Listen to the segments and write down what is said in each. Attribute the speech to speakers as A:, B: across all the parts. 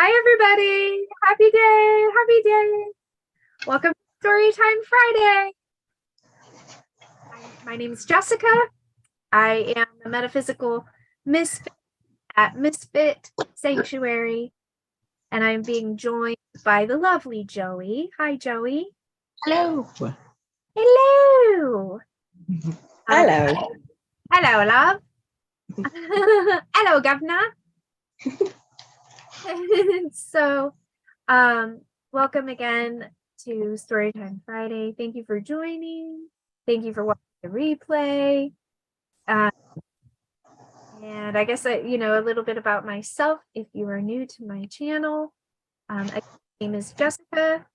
A: Hi, everybody. Happy day. Happy day. Welcome to Storytime Friday. My name is Jessica. I am a metaphysical misfit at Misfit Sanctuary, and I'm being joined by the lovely Joey. Hi, Joey.
B: Hello.
A: Hello.
B: Hello.
A: Hello, love. Hello, Governor. So, welcome again to Storytime Friday. Thank you for joining. Thank you for watching the replay. And I guess a little bit about myself. If you are new to my channel, my name is Jessica.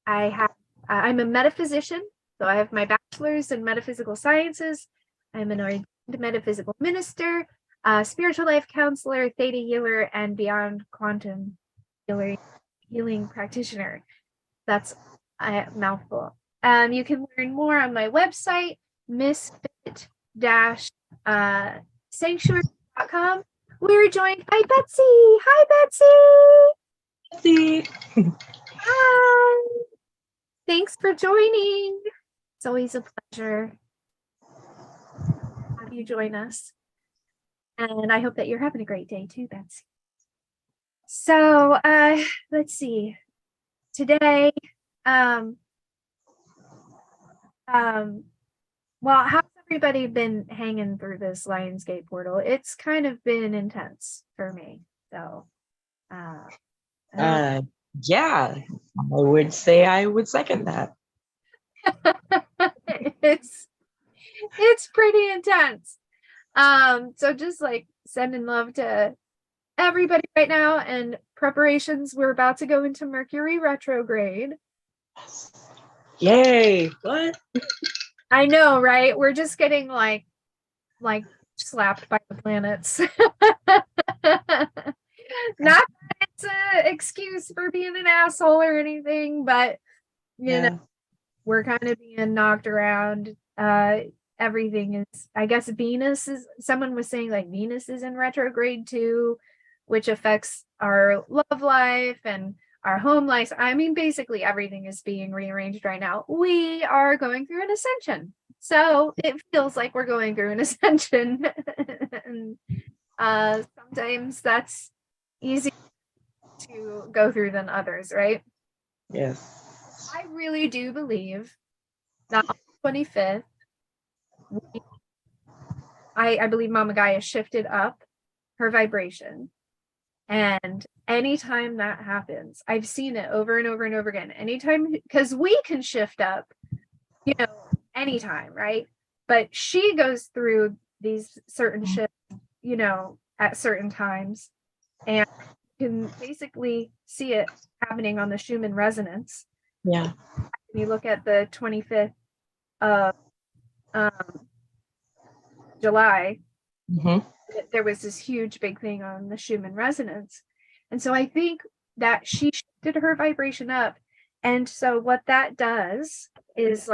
A: I'm a metaphysician, so I have my bachelor's in metaphysical sciences. I'm an ordained metaphysical minister, spiritual life counselor, theta healer, and beyond quantum healing practitioner. That's a mouthful. You can learn more on my website, misfit-sanctuary.com. We're joined by Betsy. Hi, Betsy. Hi. Thanks for joining. It's always a pleasure to have you join us. And I hope that you're having a great day too, Betsy. So let's see. Today, well, how's everybody been hanging through this Lionsgate portal? It's kind of been intense for me. So
B: yeah, I would say I would second that.
A: it's pretty intense. So just like sending love to everybody right now, and preparations. We're about to go into Mercury retrograde.
B: Yay! What?
A: I know, right? We're just getting like slapped by the planets. Not that it's an excuse for being an asshole or anything, but you know, we're kind of being knocked around. Everything is, I guess, someone was saying like Venus is in retrograde too, which affects our love life and our home life. I mean, basically everything is being rearranged right now. We are going through an ascension. So it feels like we're going through an ascension. And sometimes that's easier to go through than others, right?
B: Yes.
A: I really do believe that on the 25th, I believe Mama Gaia shifted up her vibration. And anytime that happens, I've seen it over and over and over again. Anytime, because we can shift up, anytime, right? But she goes through these certain shifts, at certain times, and you can basically see it happening on the Schumann resonance.
B: Yeah.
A: When you look at the 25th of July, there was this huge big thing on the Schumann resonance. And so I think that she shifted her vibration up. And so what that does is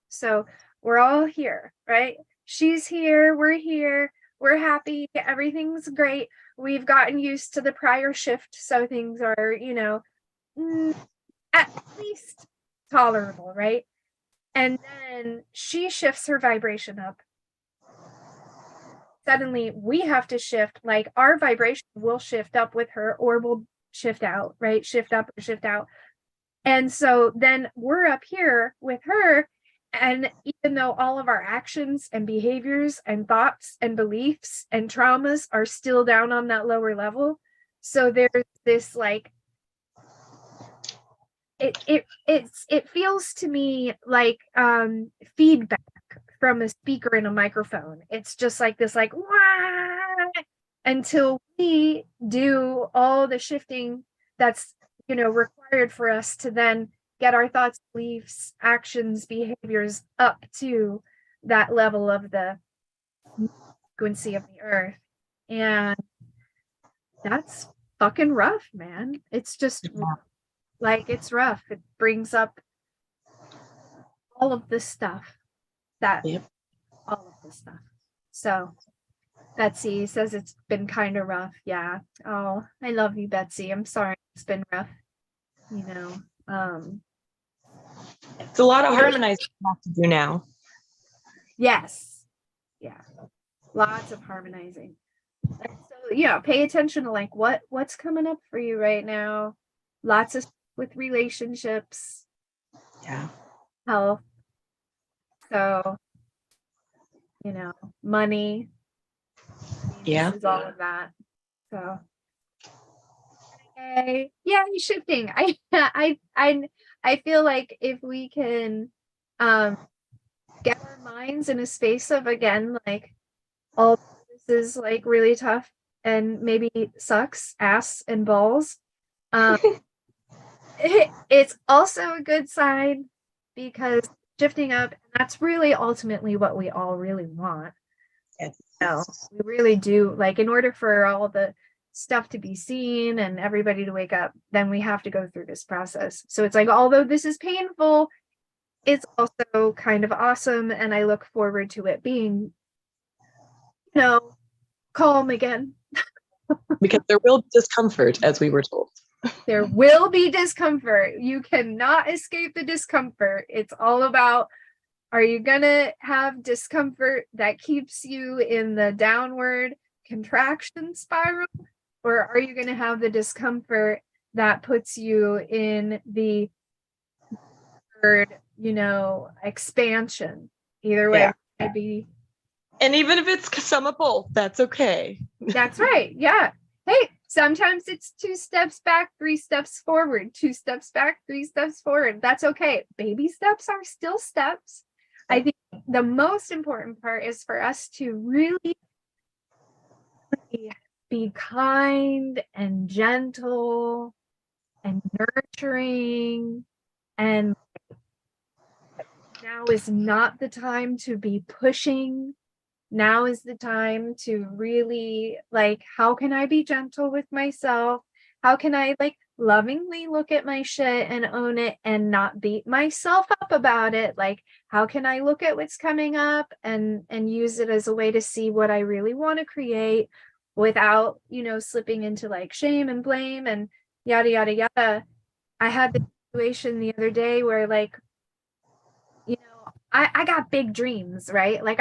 A: so we're all here, right? She's here, we're happy, everything's great. We've gotten used to the prior shift, so things are, at least tolerable, right? And then she shifts her vibration up. Suddenly we have to shift, like our vibration will shift up with her, or will shift out, right? Shift up or shift out. And so then we're up here with her. And even though all of our actions and behaviors and thoughts and beliefs and traumas are still down on that lower level, so there's this it feels to me like feedback from a speaker in a microphone. It's just like this, like, wah! Until we do all the shifting that's required for us to then get our thoughts, beliefs, actions, behaviors up to that level of the frequency of the earth. And that's fucking rough, man. It's just like, it's rough. It brings up all of this stuff all of this stuff. So Betsy says it's been kind of rough. Yeah. Oh, I love you, Betsy. I'm sorry it's been rough. You know,
B: It's a lot of harmonizing we have to do now.
A: Yes. Yeah. Lots of harmonizing. And so, yeah, pay attention to like what's coming up for you right now. Lots of with relationships,
B: Yeah.
A: health. So, money.
B: Yeah.
A: This is all of that. So, okay. Yeah, he's shifting. I feel like if we can get our minds in a space of, again, like, all this is like really tough and maybe sucks ass and balls, it's also a good sign because shifting up, and that's really ultimately what we all really want.
B: Yes.
A: We really do. Like, in order for all the stuff to be seen and everybody to wake up, then we have to go through this process. So it's like, although this is painful, it's also kind of awesome, and I look forward to it being, calm again.
B: Because there will be discomfort, as we were told.
A: There will be discomfort. You cannot escape the discomfort. It's all about, are you gonna have discomfort that keeps you in the downward contraction spiral? Or are you gonna have the discomfort that puts you in the third, expansion? Either way,
B: Yeah.
A: it'd be.
B: And even if it's some of both, that's okay.
A: That's right. Yeah. Hey, sometimes it's 2 steps back, 3 steps forward, 2 steps back, 3 steps forward. That's okay. Baby steps are still steps. I think the most important part is for us to really be kind and gentle and nurturing. And now is not the time to be pushing. Now is the time to really, like, how can I be gentle with myself? How can I, like, lovingly look at my shit and own it and not beat myself up about it? Like, how can I look at what's coming up and use it as a way to see what I really want to create without, slipping into like shame and blame and yada yada yada. I had the situation the other day where, like, I got big dreams, right? Like,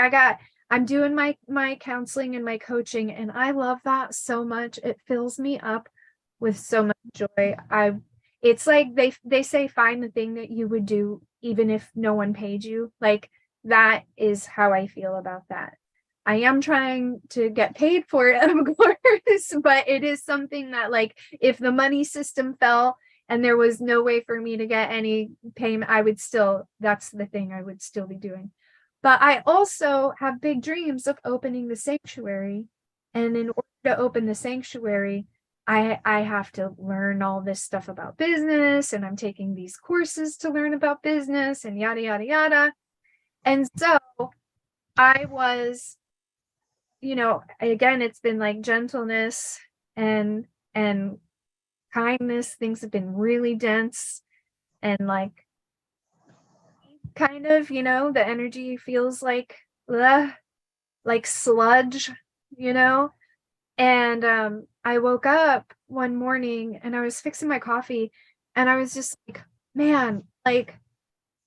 A: I'm doing my counseling and my coaching, and I love that so much. It fills me up with so much joy. It's like they say, find the thing that you would do even if no one paid you. Like, that is how I feel about that. I am trying to get paid for it, of course, but it is something that, like, if the money system fell and there was no way for me to get any payment, that's the thing I would still be doing. But I also have big dreams of opening the sanctuary. And in order to open the sanctuary, I have to learn all this stuff about business, and I'm taking these courses to learn about business and yada, yada, yada. And so I was, again, it's been like gentleness and kindness. Things have been really dense and, like, kind of, the energy feels like sludge, you know? And I woke up one morning and I was fixing my coffee and I was just like, man, like,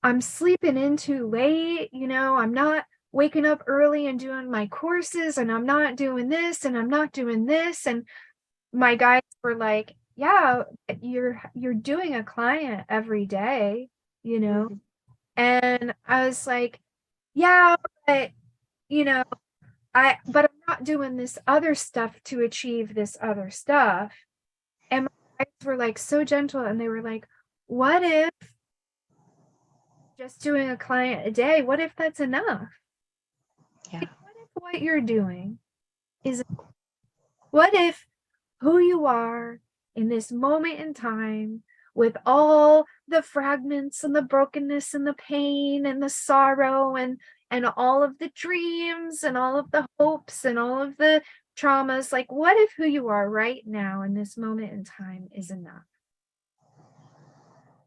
A: I'm sleeping in too late, I'm not waking up early and doing my courses, and I'm not doing this and I'm not doing this. And my guys were like, yeah, you're doing a client every day, and I was like, yeah, but you know, but I'm not doing this other stuff to achieve this other stuff. And my guys were like so gentle, and they were like, what if just doing a client a day, what if that's enough?
B: Yeah.
A: Like, what if what you're doing is, what if who you are in this moment in time, with all the fragments and the brokenness and the pain and the sorrow and all of the dreams and all of the hopes and all of the traumas, like, what if who you are right now in this moment in time is enough?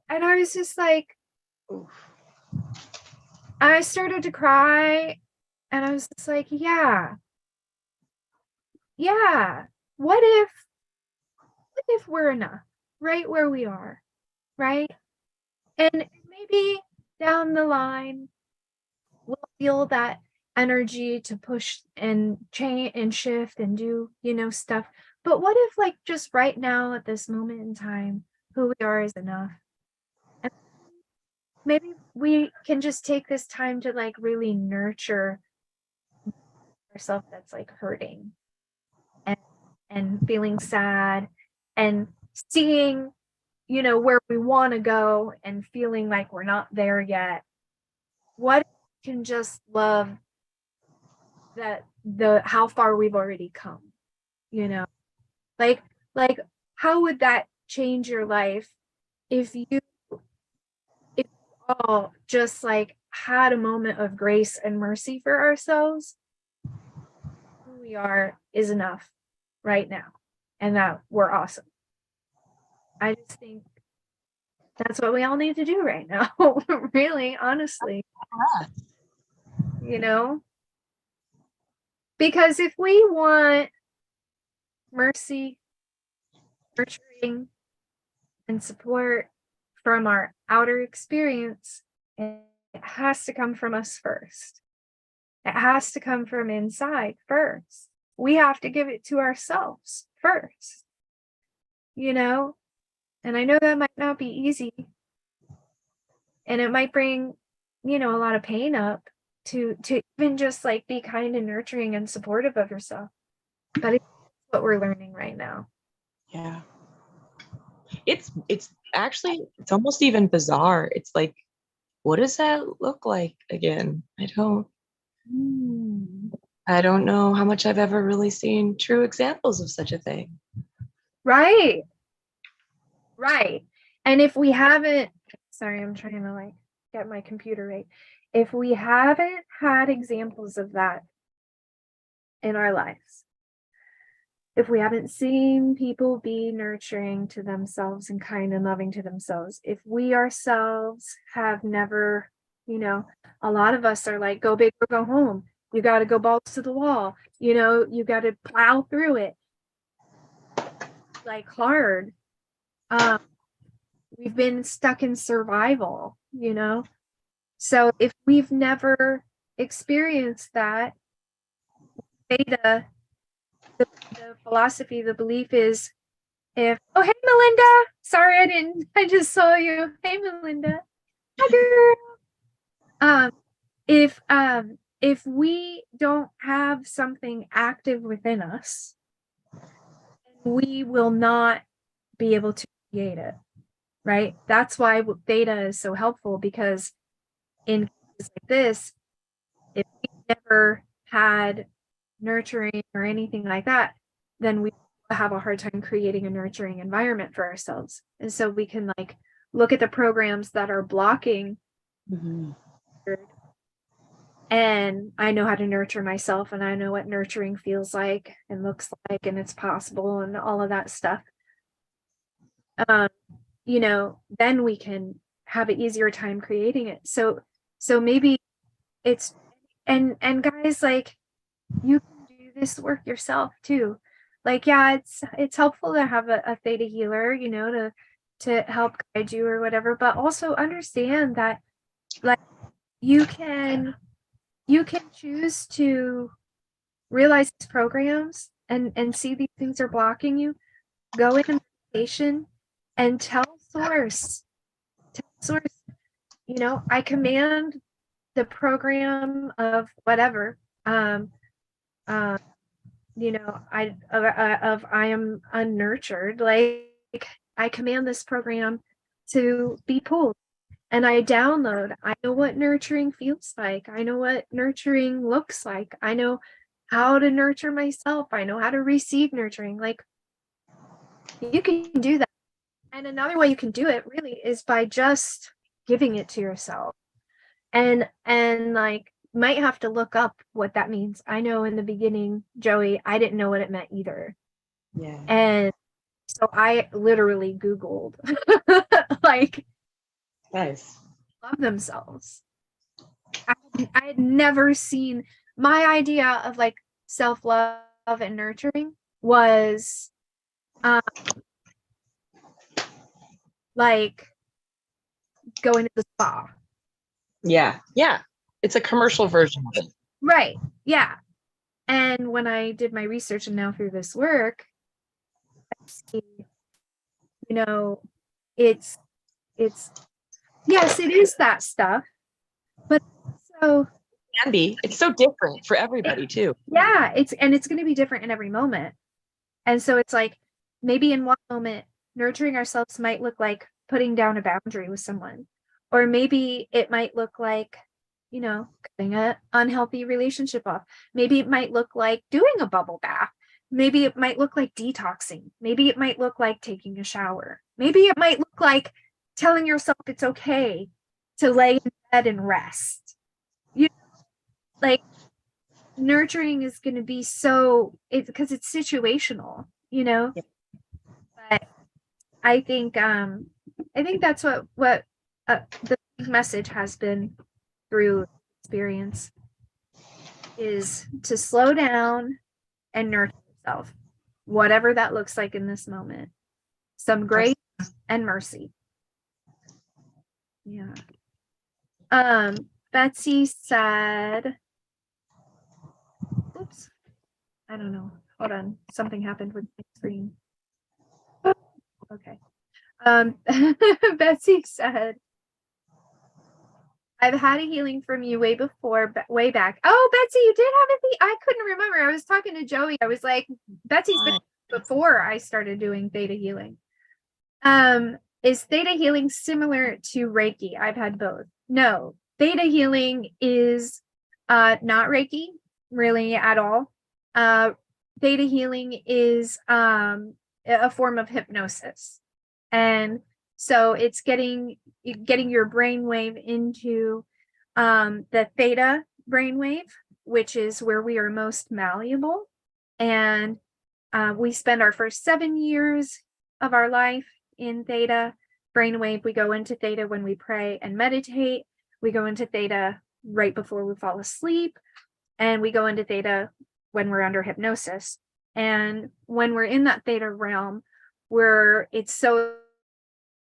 A: And I was just like, oof. I started to cry, and I was just like, yeah, yeah, what if we're enough right where we are, right? And maybe down the line, we'll feel that energy to push and change and shift and do, stuff. But what if, like, just right now at this moment in time, who we are is enough? And maybe we can just take this time to, like, really nurture ourselves that's like hurting and feeling sad and seeing, where we want to go and feeling like we're not there yet. What if we can just love that the how far we've already come, you know? Like how would that change your life if you all just like had a moment of grace and mercy for ourselves? Who we are is enough right now, and that we're awesome. I just think that's what we all need to do right now. Really, honestly, you know? Because if we want mercy, nurturing, and support from our outer experience, it has to come from us first. It has to come from inside first. We have to give it to ourselves first, you know? And I know that might not be easy. And it might bring, a lot of pain up to even just like be kind and nurturing and supportive of yourself. But it's what we're learning right now.
B: Yeah. It's actually, it's almost even bizarre. It's like, what does that look like again? I don't know how much I've ever really seen true examples of such a thing.
A: Right. Right. And if we haven't, sorry, I'm trying to like get my computer right. If we haven't had examples of that in our lives, if we haven't seen people be nurturing to themselves and kind and loving to themselves, if we ourselves have never, a lot of us are like, go big or go home. You got to go balls to the wall. You got to plow through it like hard. We've been stuck in survival, So if we've never experienced that, theta, the philosophy, the belief is hey Melinda, sorry I just saw you. Hey Melinda. Hi girl. If we don't have something active within us, we will not be able to create it. Right? That's why theta is so helpful, because in cases like this, if we never had nurturing or anything like that, then we have a hard time creating a nurturing environment for ourselves. And so we can like look at the programs that are blocking. Mm-hmm. And I know how to nurture myself, and I know what nurturing feels like and looks like, and it's possible, and all of that stuff. Then we can have an easier time creating it. So maybe it's, and guys, like, you can do this work yourself too. Like, yeah, it's helpful to have a theta healer, to help guide you or whatever, but also understand that like you can choose to realize these programs and see these things are blocking you. Go into meditation and tell source, I command the program of whatever, I am unnurtured, like I command this program to be pulled, and I download. I know what nurturing feels like. I know what nurturing looks like. I know how to nurture myself. I know how to receive nurturing. Like, you can do that. And another way you can do it really is by just giving it to yourself. And like, might have to look up what that means. I know in the beginning, Joey, I didn't know what it meant either.
B: Yeah.
A: And so I literally Googled like,
B: nice,
A: love themselves. I had never seen, my idea of like self-love love and nurturing was like going to the spa.
B: Yeah. Yeah. It's a commercial version of it.
A: Right. Yeah. And when I did my research and now through this work, I see, you know, it's yes, it is that stuff, but so
B: It can be. It's so different for everybody too.
A: yeah, it's going to be different in every moment. And so it's like maybe in one moment, nurturing ourselves might look like putting down a boundary with someone, or maybe it might look like, cutting an unhealthy relationship off. Maybe it might look like doing a bubble bath. Maybe it might look like detoxing. Maybe it might look like taking a shower. Maybe it might look like telling yourself it's okay to lay in bed and rest. Like nurturing is going to be because it's situational,
B: Yeah.
A: but I think that's what the message has been through experience, is to slow down and nurture yourself, whatever that looks like in this moment. Some grace and mercy. Yeah. Betsy said, oops, I don't know. Hold on. Something happened with my screen. Okay. Betsy said, I've had a healing from you way way back. Oh, Betsy, you did have a I couldn't remember. I was talking to Joey. I was like, Betsy's been before I started doing theta healing. Is theta healing similar to Reiki? I've had both. No, theta healing is not Reiki really at all. Theta healing is a form of hypnosis. And so it's getting your brainwave into the theta brainwave, which is where we are most malleable. And we spend our first 7 years of our life in theta brainwave. We go into theta when we pray and meditate. We go into theta right before we fall asleep. And we go into theta when we're under hypnosis. And when we're in that theta realm, where it's so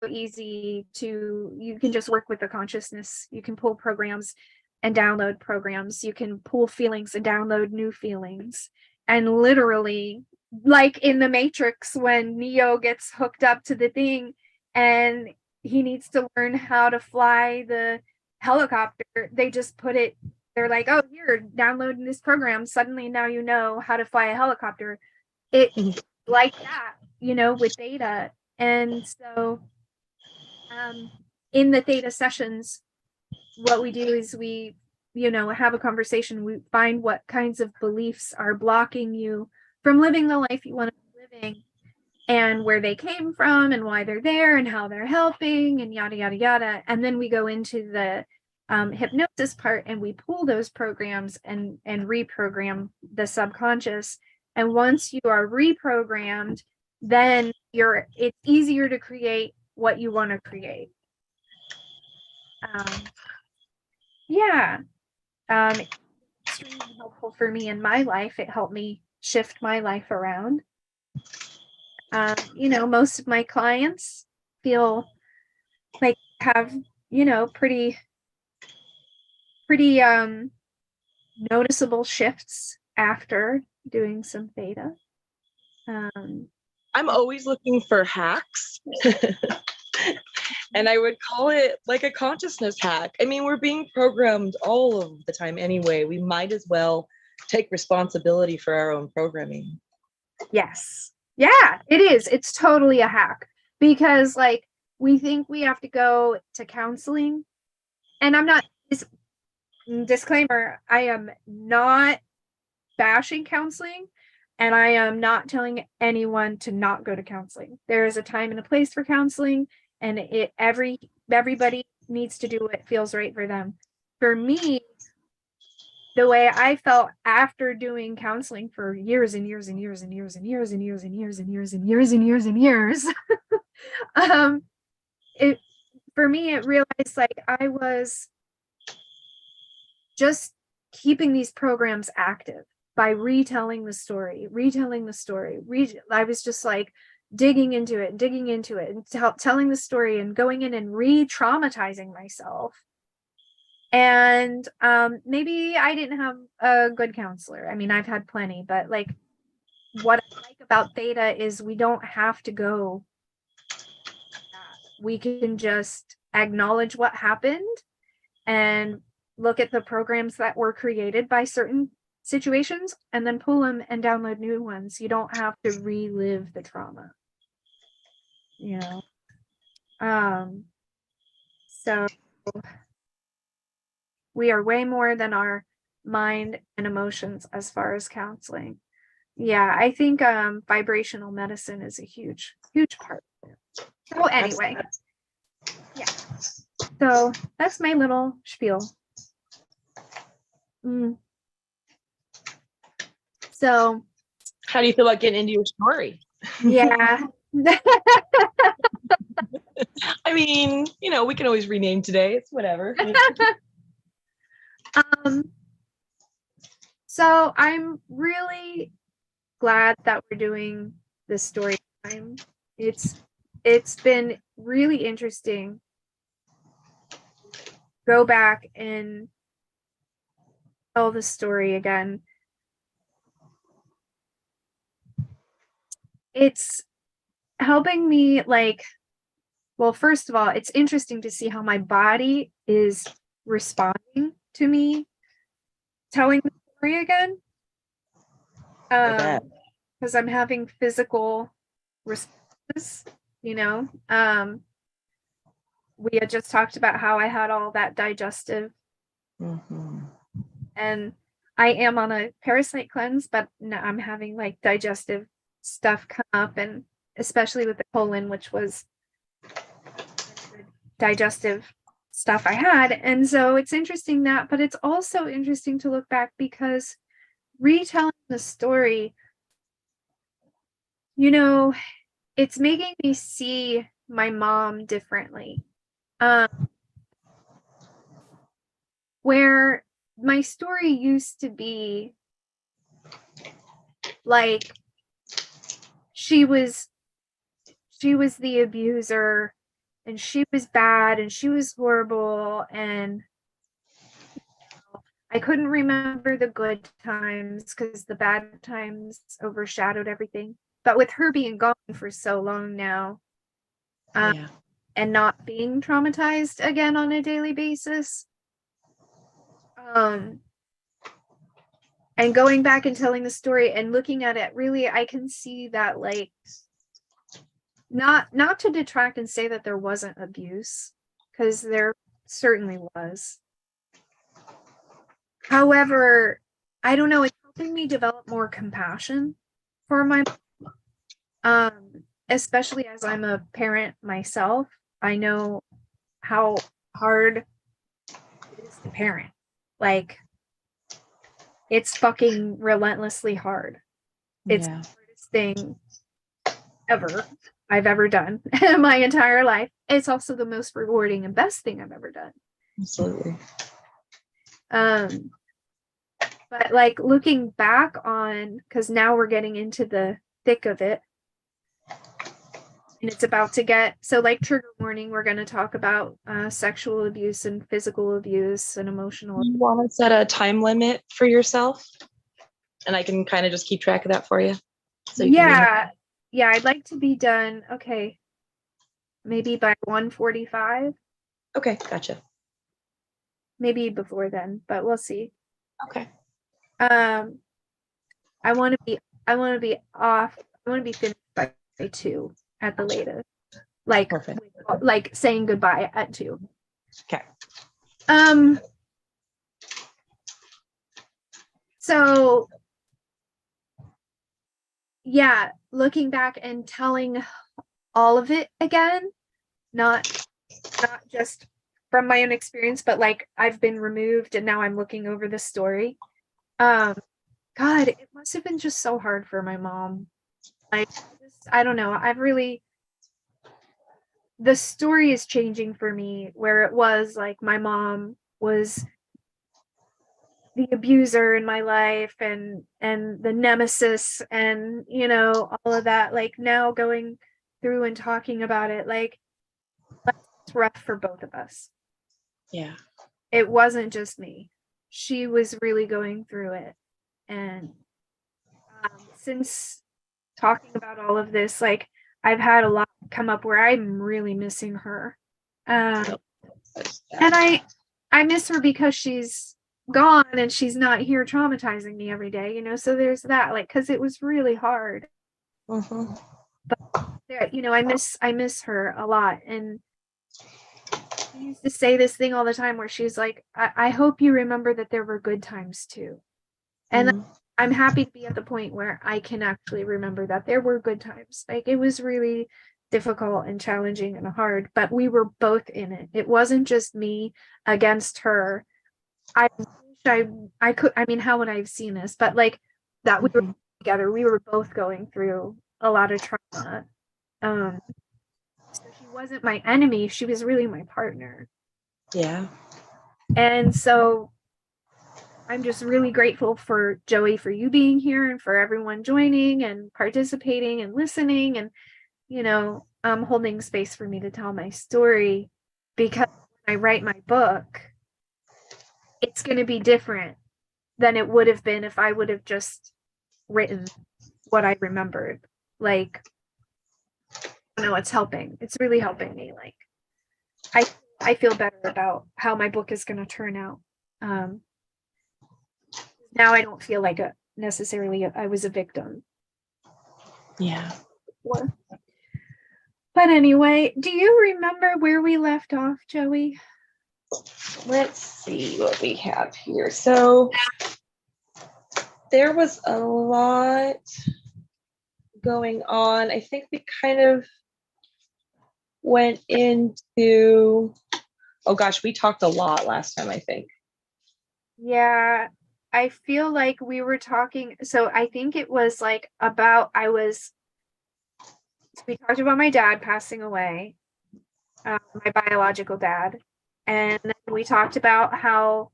A: easy you can just work with the consciousness. You can pull programs and download programs. You can pull feelings and download new feelings. And literally, like in the Matrix, when Neo gets hooked up to the thing and he needs to learn how to fly the helicopter, they just they're like, oh, here, downloading this program. Suddenly now you know how to fly a helicopter. It like that, with theta. And so in the theta sessions, what we do is we have a conversation. We find what kinds of beliefs are blocking you from living the life you want to be living, and where they came from and why they're there and how they're helping and yada yada yada. And then we go into the hypnosis part, and we pull those programs and reprogram the subconscious. And once you are reprogrammed, then it's easier to create what you want to create. Extremely helpful for me in my life. It helped me shift my life around. Most of my clients feel like have, pretty noticeable shifts after doing some theta.
B: I'm always looking for hacks. And I would call it like a consciousness hack. I mean, we're being programmed all of the time anyway. We might as well take responsibility for our own programming.
A: Yes. Yeah, it is. It's totally a hack, because like we think we have to go to counseling. And I'm not, disclaimer, I am not bashing counseling, and I am not telling anyone to not go to counseling. There is a time and a place for counseling, and everybody needs to do what feels right for them. For me, the way I felt after doing counseling for years and years and years and years and years and years and years and years and years and years and years, for me, it realized like I was just keeping these programs active. by retelling the story. I was just like digging into it and telling the story and going in and re-traumatizing myself. And maybe I didn't have a good counselor. I mean, I've had plenty, but like what I like about Theta is we don't have to go. We can just acknowledge what happened and look at the programs that were created by certain situations and then pull them and download new ones. You don't have to relive the trauma, you know. So we are way more than our mind and emotions as far as counseling. Yeah, I think vibrational medicine is a huge part of it. So anyway, yeah. So that's my little spiel. So
B: how do you feel about getting into your story?
A: Yeah.
B: I mean, you know, we can always rename today. It's whatever.
A: So I'm really glad that we're doing this story time. It's been really interesting. Go back and tell the story again. It's helping me, like, well, first of all, it's interesting to see how my body is responding to me telling the story again. Because I'm having physical responses, you know. We had just talked about how I had all that digestive, and I am on a parasite cleanse, but now I'm having like digestive stuff come up, and especially with the colon, which was digestive stuff I had. And so it's interesting that, but it's also interesting to look back because retelling the story, you know, it's making me see my mom differently. Where my story used to be like she was the abuser and she was bad and she was horrible and I couldn't remember the good times because the bad times overshadowed everything. But with her being gone for so long now, and not being traumatized again on a daily basis, and going back and telling the story and looking at it, really, I can see that, like, not to detract and say that there wasn't abuse, because there certainly was. However, I don't know, it's helping me develop more compassion for my mom, especially as I'm a parent myself. I know how hard it is to parent. Like, it's fucking relentlessly hard. It's the hardest thing ever I've ever done in my entire life. It's also the most rewarding and best thing I've ever done.
B: Absolutely.
A: But like looking back on, because now we're getting into the thick of it, and it's about to get, so like trigger warning, we're going to talk about sexual abuse and physical abuse and emotional abuse.
B: You want to set a time limit for yourself? And I can kind of just keep track of that for you.
A: So yeah, I'd like to be done. Okay. Maybe by 1:45.
B: Okay, gotcha.
A: Maybe before then, but we'll see.
B: Okay.
A: I want to be off. I want to be finished by 2 at the latest. Like, perfect. Like saying goodbye at 2.
B: Okay.
A: So yeah, looking back and telling all of it again, not just from my own experience, but like I've been removed and now I'm looking over the story. God, it must have been just so hard for my mom. Like, I don't know. The story is changing for me, where it was like my mom was the abuser in my life and the nemesis and all of that, like now going through and talking about it, like it's rough for both of us.
B: Yeah.
A: It wasn't just me. She was really going through it. And since talking about all of this, like I've had a lot come up where I'm really missing her. And I miss her because she's gone and she's not here traumatizing me every day, so there's that, like, because it was really hard.
B: Mm-hmm.
A: But there, I miss her a lot. And she used to say this thing all the time where she's like, I hope you remember that there were good times too. And
B: Mm-hmm.
A: I'm happy to be at the point where I can actually remember that there were good times. Like, it was really difficult and challenging and hard, but we were both in it. It wasn't just me against her. I wish I could, I mean, how would I have seen this? But like that we were together, we were both going through a lot of trauma. So she wasn't my enemy, she was really my partner.
B: Yeah.
A: And so I'm just really grateful for Joey, for you being here and for everyone joining and participating and listening and, holding space for me to tell my story, because when I write my book, it's going to be different than it would have been if I would have just written what I remembered. Like, it's helping. It's really helping me. Like, I feel better about how my book is going to turn out. Now I don't feel like I was a victim.
B: Yeah.
A: Before. But anyway, do you remember where we left off, Joey?
B: Let's see what we have here. So there was a lot going on. I think we kind of went into, oh gosh, we talked a lot last time, I think.
A: Yeah, I feel like we were talking. So I think it was like we talked about my dad passing away, my biological dad. And then we talked about how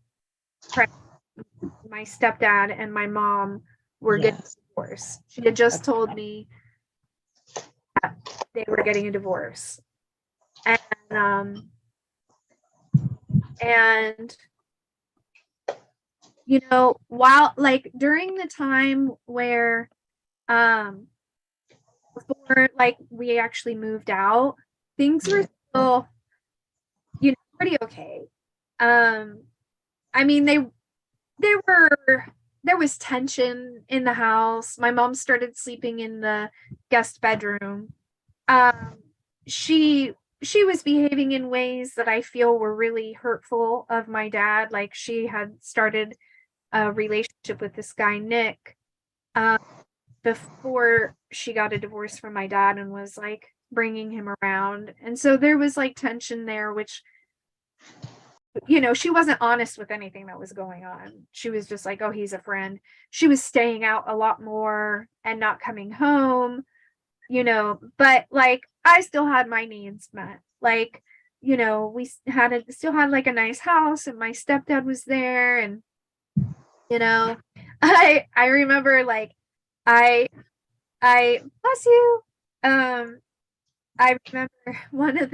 A: my stepdad and my mom were getting a divorce. She had just told me that they were getting a divorce. And while like during the time where before like we actually moved out, things were still pretty okay. I mean, there was tension in the house. My mom started sleeping in the guest bedroom. She was behaving in ways that I feel were really hurtful of my dad. Like, she had started a relationship with this guy, Nick, before she got a divorce from my dad, and was like bringing him around. And so there was like tension there, which, she wasn't honest with anything that was going on. She was just like, oh, he's a friend. She was staying out a lot more and not coming home, but like I still had my needs met. Like, we still had like a nice house, and my stepdad was there. And, I remember, like, I bless you. I remember one of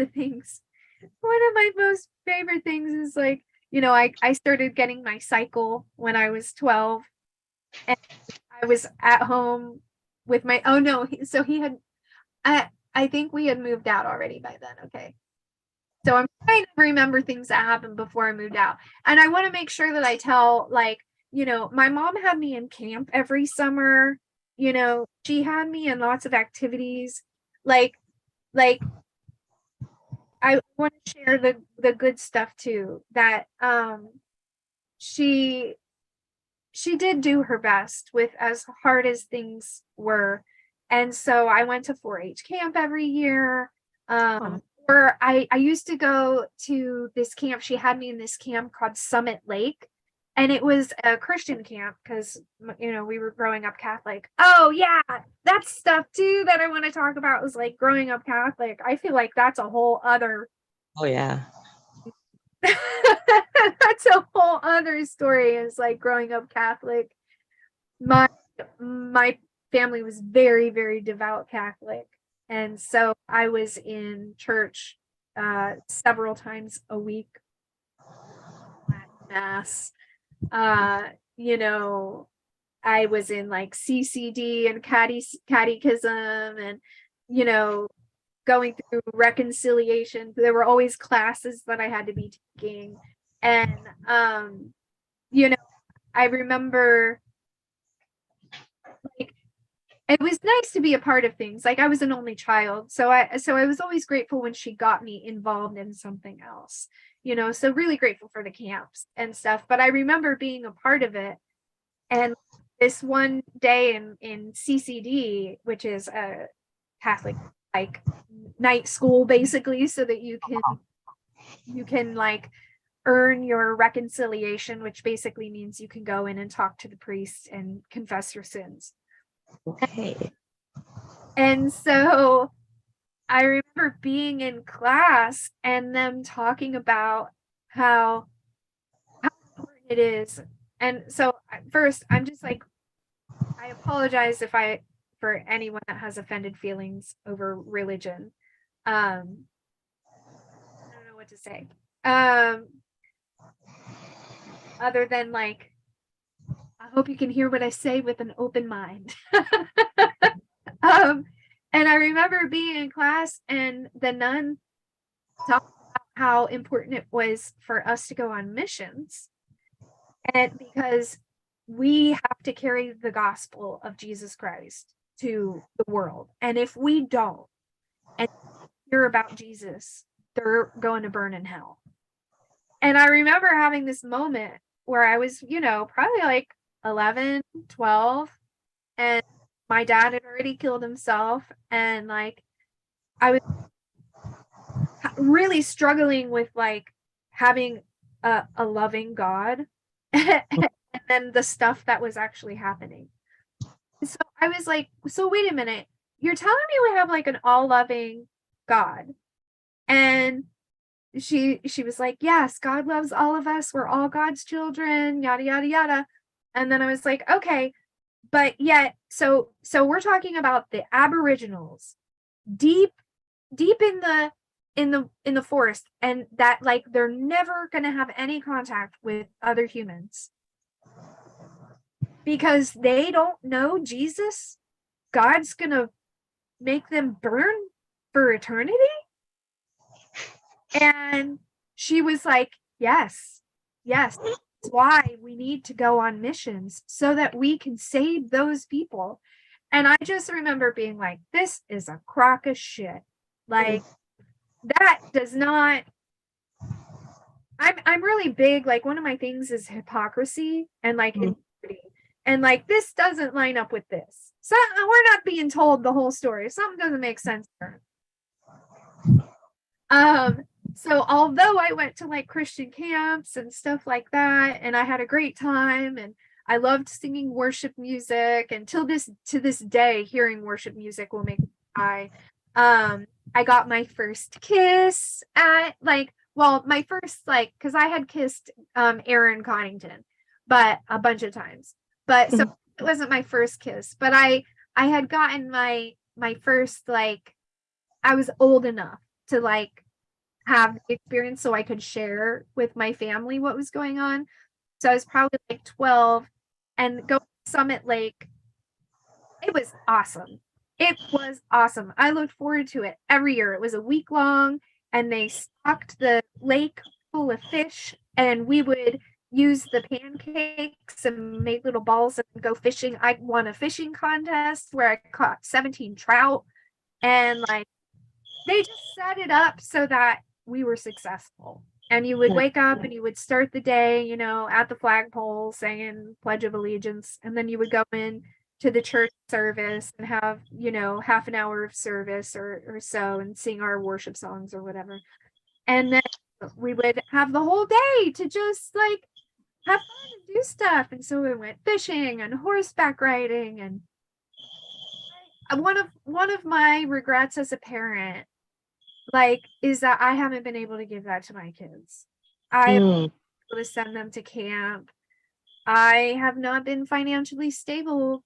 A: my most favorite things is like, I started getting my cycle when I was 12, and I was at home with my, oh no, so he had, I think we had moved out already by then. Okay. So I'm trying to remember things that happened before I moved out. And I want to make sure that I tell, like, my mom had me in camp every summer. She had me in lots of activities. Like I want to share the good stuff too, that she did do her best with as hard as things were. And so I went to 4-H camp every year. Or I used to go to this camp. She had me in this camp called Summit Lake. And it was a Christian camp because, we were growing up Catholic. Oh, yeah. That's stuff too that I want to talk about, was like growing up Catholic. I feel like that's a whole other.
B: Oh, yeah.
A: That's a whole other story. Is like growing up Catholic. My family was very, very devout Catholic. And so I was in church several times a week, mass. Uh, you know, I was in like CCD and catechism and, you know, going through reconciliation. There were always classes that I had to be taking. And, you know, I remember like it was nice to be a part of things. Like I was an only child. So I was always grateful when she got me involved in something else, you know, so really grateful for the camps and stuff. But I remember being a part of it. And this one day in CCD, which is a Catholic like night school basically, so that you can like earn your reconciliation, which basically means you can go in and talk to the priest and confess your sins.
B: Okay.
A: And so I remember being in class and them talking about how important it is. And so first, I'm just like, I apologize if for anyone that has offended feelings over religion. I don't know what to say. Other than like, I hope you can hear what I say with an open mind. And I remember being in class and the nun talked about how important it was for us to go on missions. And because we have to carry the gospel of Jesus Christ to the world. And if we don't and hear about Jesus, they're going to burn in hell. And I remember having this moment where I was, you know, probably like 11, 12, and my dad had already killed himself. And like, I was really struggling with like having a loving God and then the stuff that was actually happening. So I was like, so wait a minute, you're telling me we have like an all-loving God? And she was like, yes, God loves all of us, we're all God's children, yada yada yada. And then I was like, okay, but yet so we're talking about the Aboriginals deep in the forest, and that like they're never going to have any contact with other humans because they don't know Jesus. God's going to make them burn for eternity. And she was like, yes, that's why we need to go on missions so that we can save those people. And I just remember being like, this is a crock of shit. Like, that does not. I'm really big, like one of my things is hypocrisy and like integrity. And like this doesn't line up with this. So we're not being told the whole story. Something doesn't make sense there. So although I went to like Christian camps and stuff like that, and I had a great time and I loved singing worship music, and to this day, hearing worship music will make me cry. I got my first kiss at like, well, my first like, because I had kissed Aaron Connington, but a bunch of times. But so it wasn't my first kiss, but I had gotten my first like, I was old enough to like have the experience so I could share with my family what was going on. So I was probably like 12 and go to Summit Lake. It was awesome. It was awesome. I looked forward to it every year. It was a week long and they stocked the lake full of fish and we would use the pancakes and make little balls and go fishing. I won a fishing contest where I caught 17 trout and like they just set it up so that we were successful. And you would wake up and you would start the day, you know, at the flagpole saying Pledge of Allegiance. And then you would go in to the church service and have, you know, half an hour of service or so and sing our worship songs or whatever. And then we would have the whole day to just like have fun and do stuff. And so we went fishing and horseback riding. And one of my regrets as a parent like is that I haven't been able to give that to my kids. I
B: Mm.
A: able to send them to camp. I have not been financially stable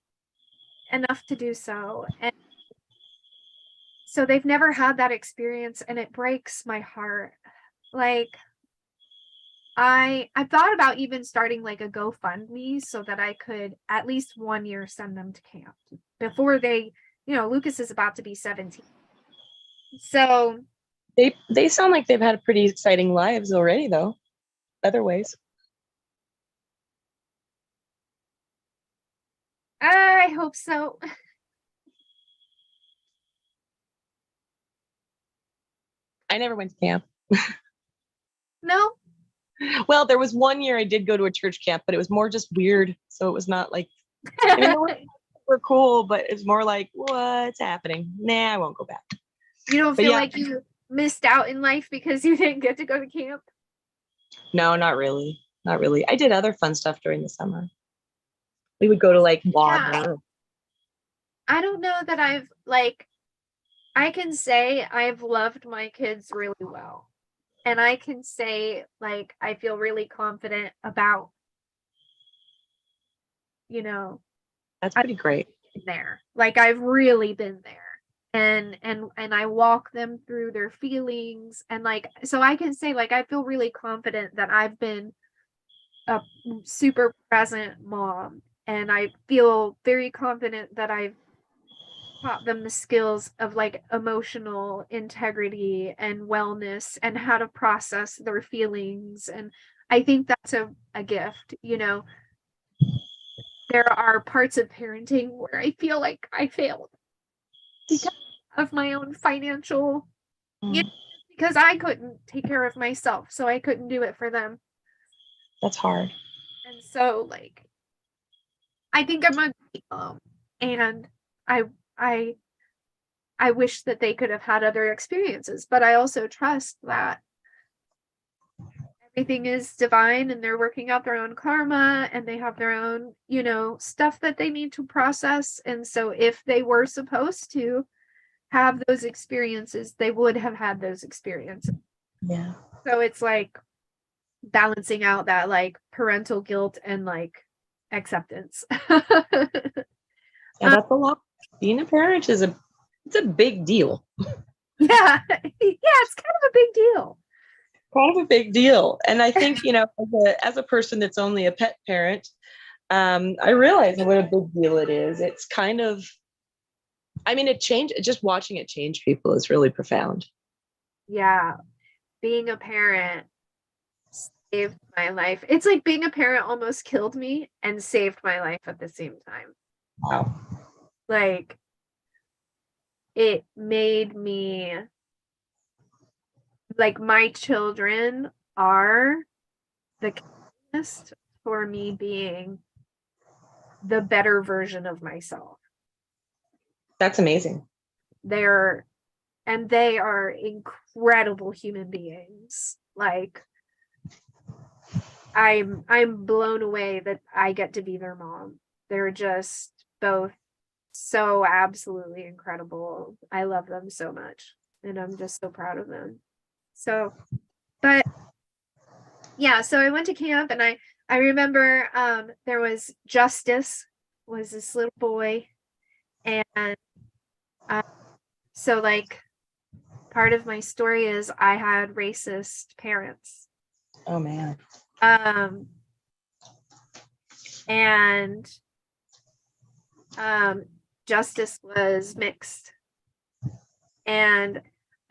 A: enough to do so. And so they've never had that experience and it breaks my heart. Like I thought about even starting like a GoFundMe so that I could at least 1 year send them to camp before they, Lucas is about to be 17. So
B: They sound like they've had pretty exciting lives already, though. Other ways.
A: I hope so.
B: I never went to camp.
A: No?
B: Well, there was 1 year I did go to a church camp, but it was more just weird. So it was not like, I mean, they were cool, but it's more like, what's happening? Nah, I won't go back.
A: You don't
B: But
A: feel
B: yeah,
A: like you missed out in life because you didn't get to go to camp?
B: no, not really. Not really. I did other fun stuff during the summer. We would go to like
A: Yeah.
B: water.
A: I don't know that I've like I can say I've loved my kids really well. And I can say like I feel really confident about, you know,
B: That's
A: I've
B: pretty great.
A: been there. Like I've really been there. And I walk them through their feelings and like so I can say like I feel really confident that I've been a super present mom and I feel very confident that I've taught them the skills of like emotional integrity and wellness and how to process their feelings. And I think that's a gift. There are parts of parenting where I feel like I failed because of my own financial, you know,
B: Mm,
A: because I couldn't take care of myself, so I couldn't do it for them.
B: that's hard.
A: And so like I think I'm a great mom and I I I wish that they could have had other experiences, but I also trust that everything is divine and they're working out their own karma and they have their own, stuff that they need to process. And so if they were supposed to have those experiences, they would have had those experiences.
B: Yeah.
A: So it's like balancing out that like parental guilt and like acceptance.
B: Yeah, that's a lot. Being a parent is it's a big deal.
A: Yeah. Yeah, it's kind of a big deal.
B: Kind of a big deal. And I think, as a person that's only a pet parent, I realize what a big deal it is. It's kind of, I mean, just watching it change people is really profound.
A: Yeah. Being a parent saved my life. It's like being a parent almost killed me and saved my life at the same time.
B: Wow.
A: Like it made me like my children are the catalyst for me being the better version of myself.
B: That's amazing.
A: They're they are incredible human beings. Like I'm blown away that I get to be their mom. They're just both so absolutely incredible. I love them so much and I'm just so proud of them. So, but yeah, so I went to camp and I remember there was Justice was this little boy and uh, so like part of my story is I had racist parents.
B: Oh man.
A: Um and Justice was mixed. And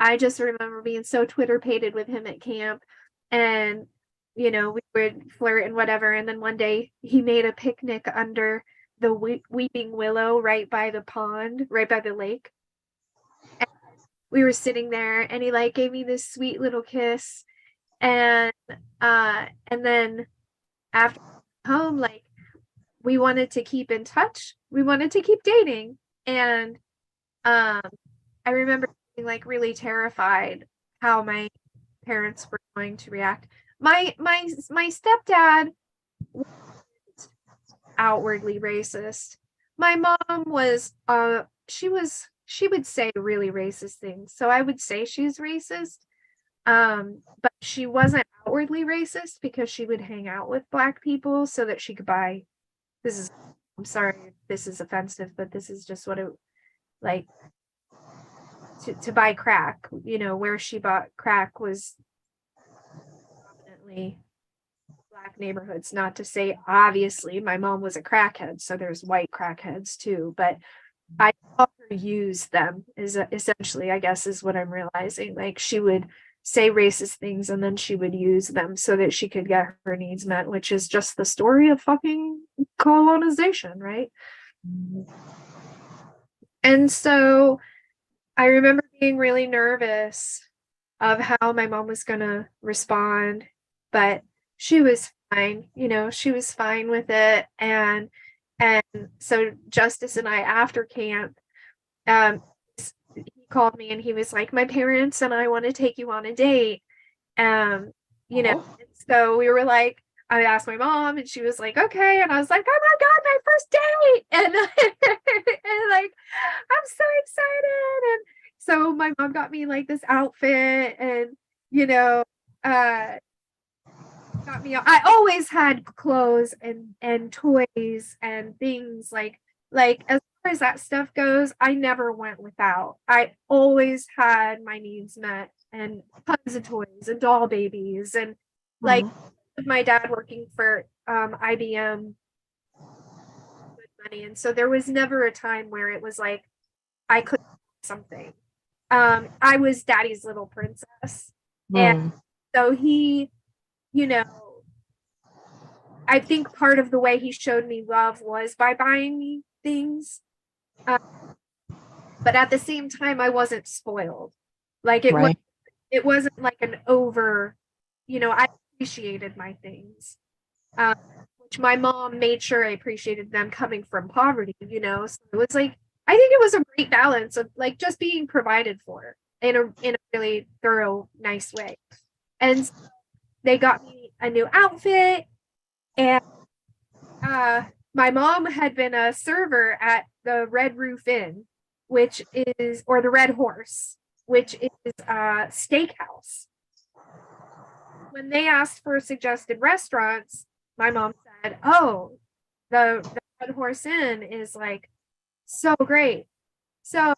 A: I just remember being so Twitter pated with him at camp. And, we would flirt and whatever. And then one day he made a picnic under the weeping willow right by the pond, right by the lake. And we were sitting there and he like gave me this sweet little kiss. And then after home, like we wanted to keep in touch. We wanted to keep dating. And um I remember being like really terrified how my parents were going to react. My stepdad was outwardly racist. My mom was she would say really racist things. So I would say she's racist, But she wasn't outwardly racist because she would hang out with Black people so that she could buy, this is, I'm sorry if this is offensive, but this is just what it, like, to buy crack, where she bought crack was prominently Black neighborhoods. Not to say, obviously, my mom was a crackhead, so there's white crackheads too, but I saw her use them, is essentially, I guess, is what I'm realizing. Like, she would say racist things and then she would use them so that she could get her needs met, which is just the story of fucking colonization, right? And so I remember being really nervous of how my mom was going to respond, but she was fine. She was fine with it. And so Justice and I, after camp, he called me and he was like, my parents and I want to take you on a date. So we were like, I asked my mom and she was like, okay. And I was like, oh my God, my first date. And, and like, I'm so excited. And so my mom got me like this outfit and, got me, I always had clothes and toys and things like as far as that stuff goes, I never went without. I always had my needs met and tons of toys and doll babies and like my dad working for IBM, good money. And so there was never a time where it was like I could something. I was daddy's little princess. And so he, you know, I think part of the way he showed me love was by buying me things. But at the same time, I wasn't spoiled. Like it wasn't like an over, I appreciated my things. Which my mom made sure I appreciated them coming from poverty, So it was like, I think it was a great balance of like just being provided for in a really thorough, nice way. And so they got me a new outfit, and my mom had been a server at the Red Roof Inn, or the Red Horse, which is a steakhouse. When they asked for suggested restaurants, my mom said, oh, the Red Horse Inn is like so great. So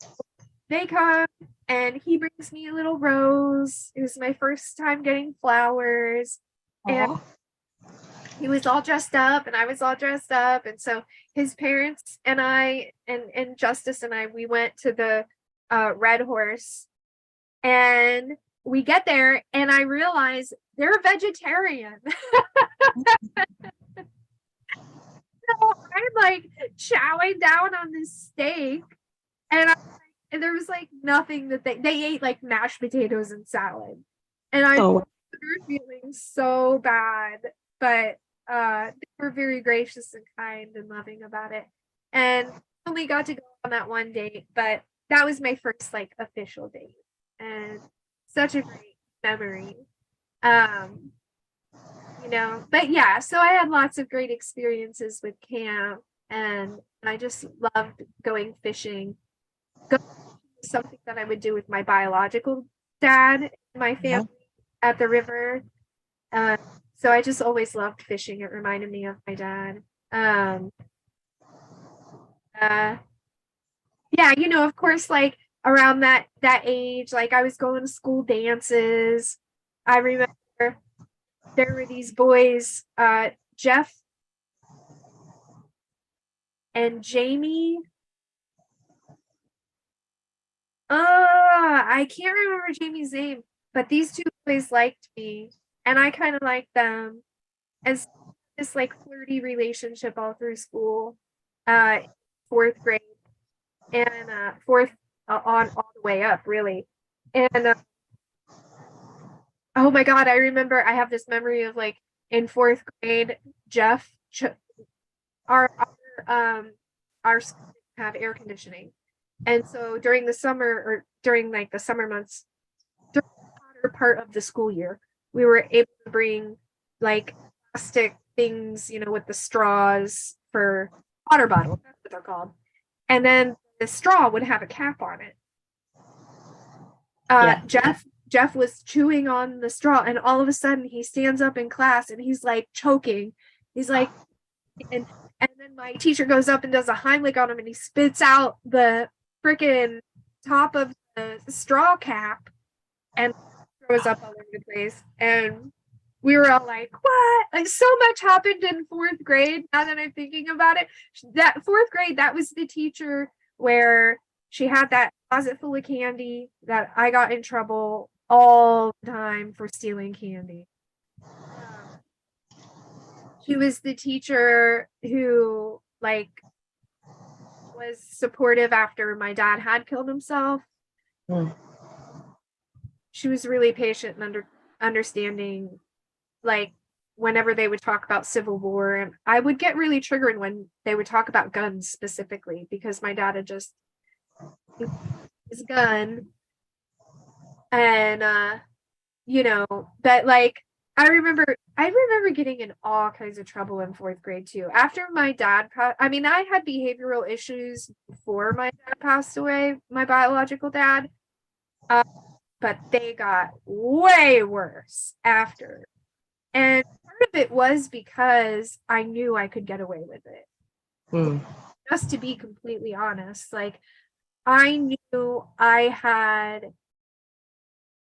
A: they come and he brings me a little rose. It was my first time getting flowers. And he was all dressed up and I was all dressed up. And so his parents and I and Justice and I, we went to the Red Horse, and we get there and I realize they're vegetarian. So I'm like chowing down on this steak, and there was like nothing that they ate, like mashed potatoes and salad. And I remember feeling so bad, but they were very gracious and kind and loving about it. And only got to go on that one date, but that was my first like official date, and such a great memory. But yeah, so I had lots of great experiences with camp, and I just loved going fishing. Something that I would do with my biological dad and my family at the river. So I just always loved fishing. It reminded me of my dad. Yeah, of course, like around that age, like I was going to school dances. I remember there were these boys, Jeff and Jamie. I can't remember Jamie's name, but these two boys liked me and I kind of liked them. And this like flirty relationship all through school, fourth grade and fourth on all the way up, really. And oh my God, I remember I have this memory of like in fourth grade, Jeff, our school didn't have air conditioning. And so during the summer, or during like the summer months, during the hotter part of the school year, we were able to bring like plastic things, with the straws for water bottles. That's what they're called. And then the straw would have a cap on it. Jeff was chewing on the straw, and all of a sudden he stands up in class and he's like choking. He's like, and then my teacher goes up and does a Heimlich on him, and he spits out the freaking top of the straw cap and throws up all over the place. And we were all like, what? Like, so much happened in fourth grade. Now that I'm thinking about it, that fourth grade, that was the teacher where she had that closet full of candy that I got in trouble all the time for stealing candy. She was the teacher who, like, was supportive after my dad had killed himself. She was really patient and understanding, like, whenever they would talk about Civil War. And I would get really triggered when they would talk about guns specifically, because my dad had just his gun. And but like I remember getting in all kinds of trouble in fourth grade too. After my dad I had behavioral issues before my dad passed away, my biological dad, but they got way worse after. And part of it was because I knew I could get away with it. Just to be completely honest, like, I knew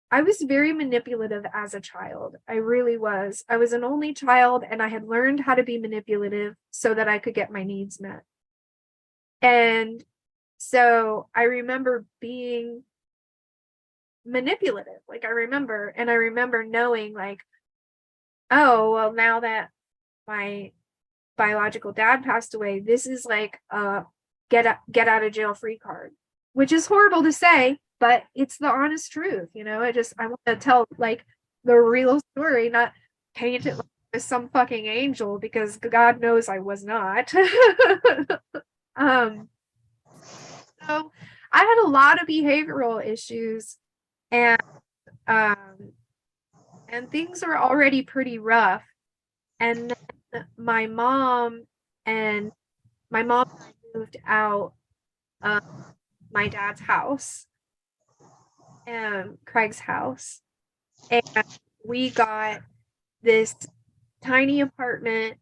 A: I was very manipulative as a child. I really was. I was an only child, and I had learned how to be manipulative so that I could get my needs met. And so I remember being manipulative. Like, I remember knowing, like, oh, well, now that my biological dad passed away, this is like a get out of jail free card, which is horrible to say, but it's the honest truth. I want to tell, like, the real story, not paint it like as some fucking angel, because God knows I was not. So I had a lot of behavioral issues, and things were already pretty rough. And then my mom and I moved out of my dad's house, Craig's house, and we got this tiny apartment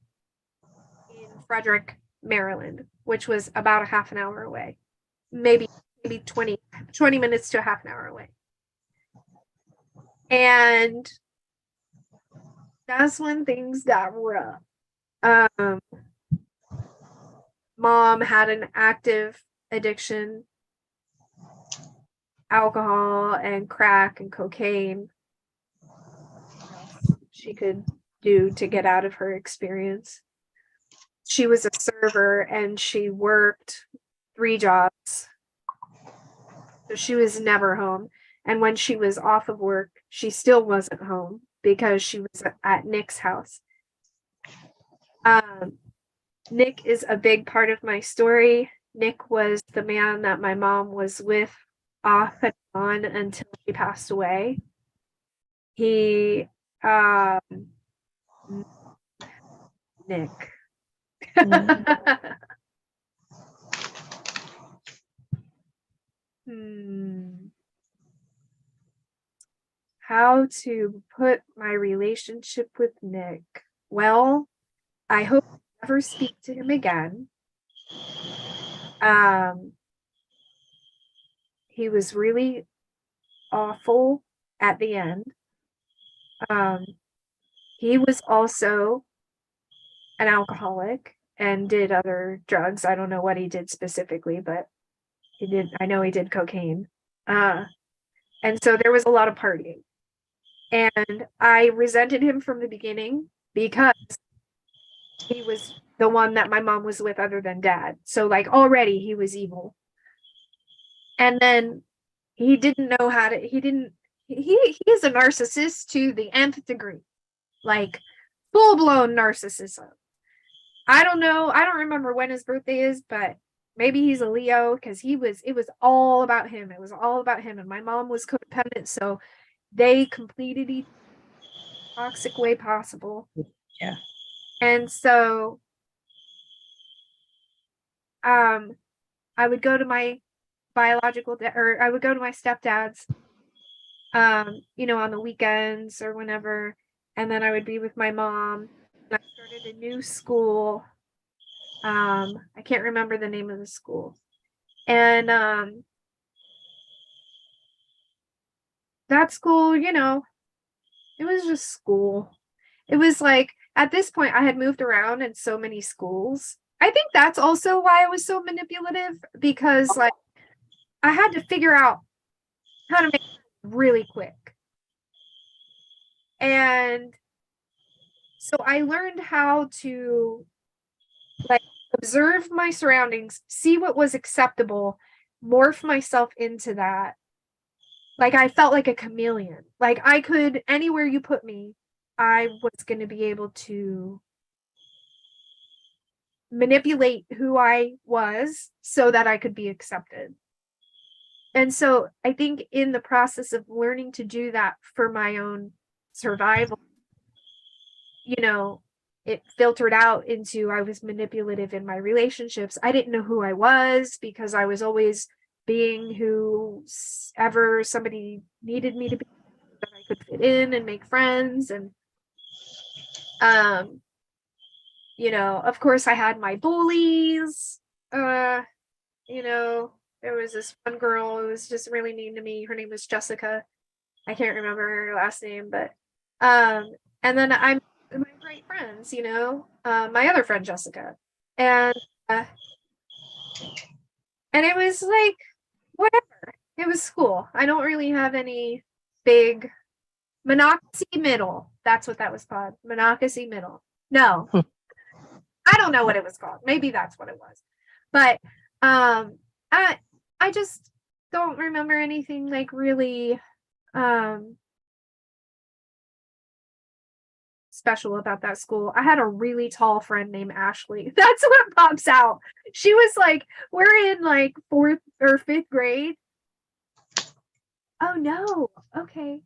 A: in Frederick, Maryland, which was about a half an hour away, maybe 20 minutes to a half an hour away. And that's when things got rough. Mom had an active addiction, alcohol and crack and cocaine. She could do to get out of her experience. She was a server, and she worked 3 jobs. So she was never home. And when she was off of work, she still wasn't home because she was at Nick's house. Nick is a big part of my story. Nick was the man that my mom was with off and on until she passed away. Nick. How to put my relationship with Nick? Well, I hope I never speak to him again. He was really awful at the end. He was also an alcoholic and did other drugs. I don't know what he did specifically, but I know he did cocaine. And so there was a lot of partying. And I resented him from the beginning because he was the one that my mom was with other than dad. So, like, already he was evil. And then he didn't know how to, he is a narcissist to the nth degree, like full-blown narcissism. I don't know. I don't remember when his birthday is, but maybe he's a Leo, because it was all about him. It was all about him. And my mom was codependent, so they completed each toxic way possible.
C: Yeah.
A: And so I would go to my biological or I would go to my stepdad's on the weekends or whenever. And then I would be with my mom. And I started a new school. I can't remember the name of the school. And that school, it was just school. It was like at this point I had moved around in so many schools. I think that's also why I was so manipulative, because like I had to figure out how to make it really quick. And so I learned how to like observe my surroundings, see what was acceptable, morph myself into that. Like I felt like a chameleon. Like I could, anywhere you put me, I was going to be able to manipulate who I was so that I could be accepted. And so I think in the process of learning to do that for my own survival, it filtered out into I was manipulative in my relationships. I didn't know who I was because I was always being whoever somebody needed me to be, that I could fit in and make friends. And of course I had my bullies. There was this one girl who was just really mean to me. Her name was Jessica. I can't remember her last name, but and then I'm my great friends, my other friend Jessica. And it was like whatever. It was cool. I don't really have any big Monocacy Middle. That's what that was called. Monocacy Middle. No. I don't know what it was called. Maybe that's what it was. But I just don't remember anything like really special about that school. I had a really tall friend named Ashley. That's what pops out. She was like, we're in like 4th or 5th grade. Oh no. Okay.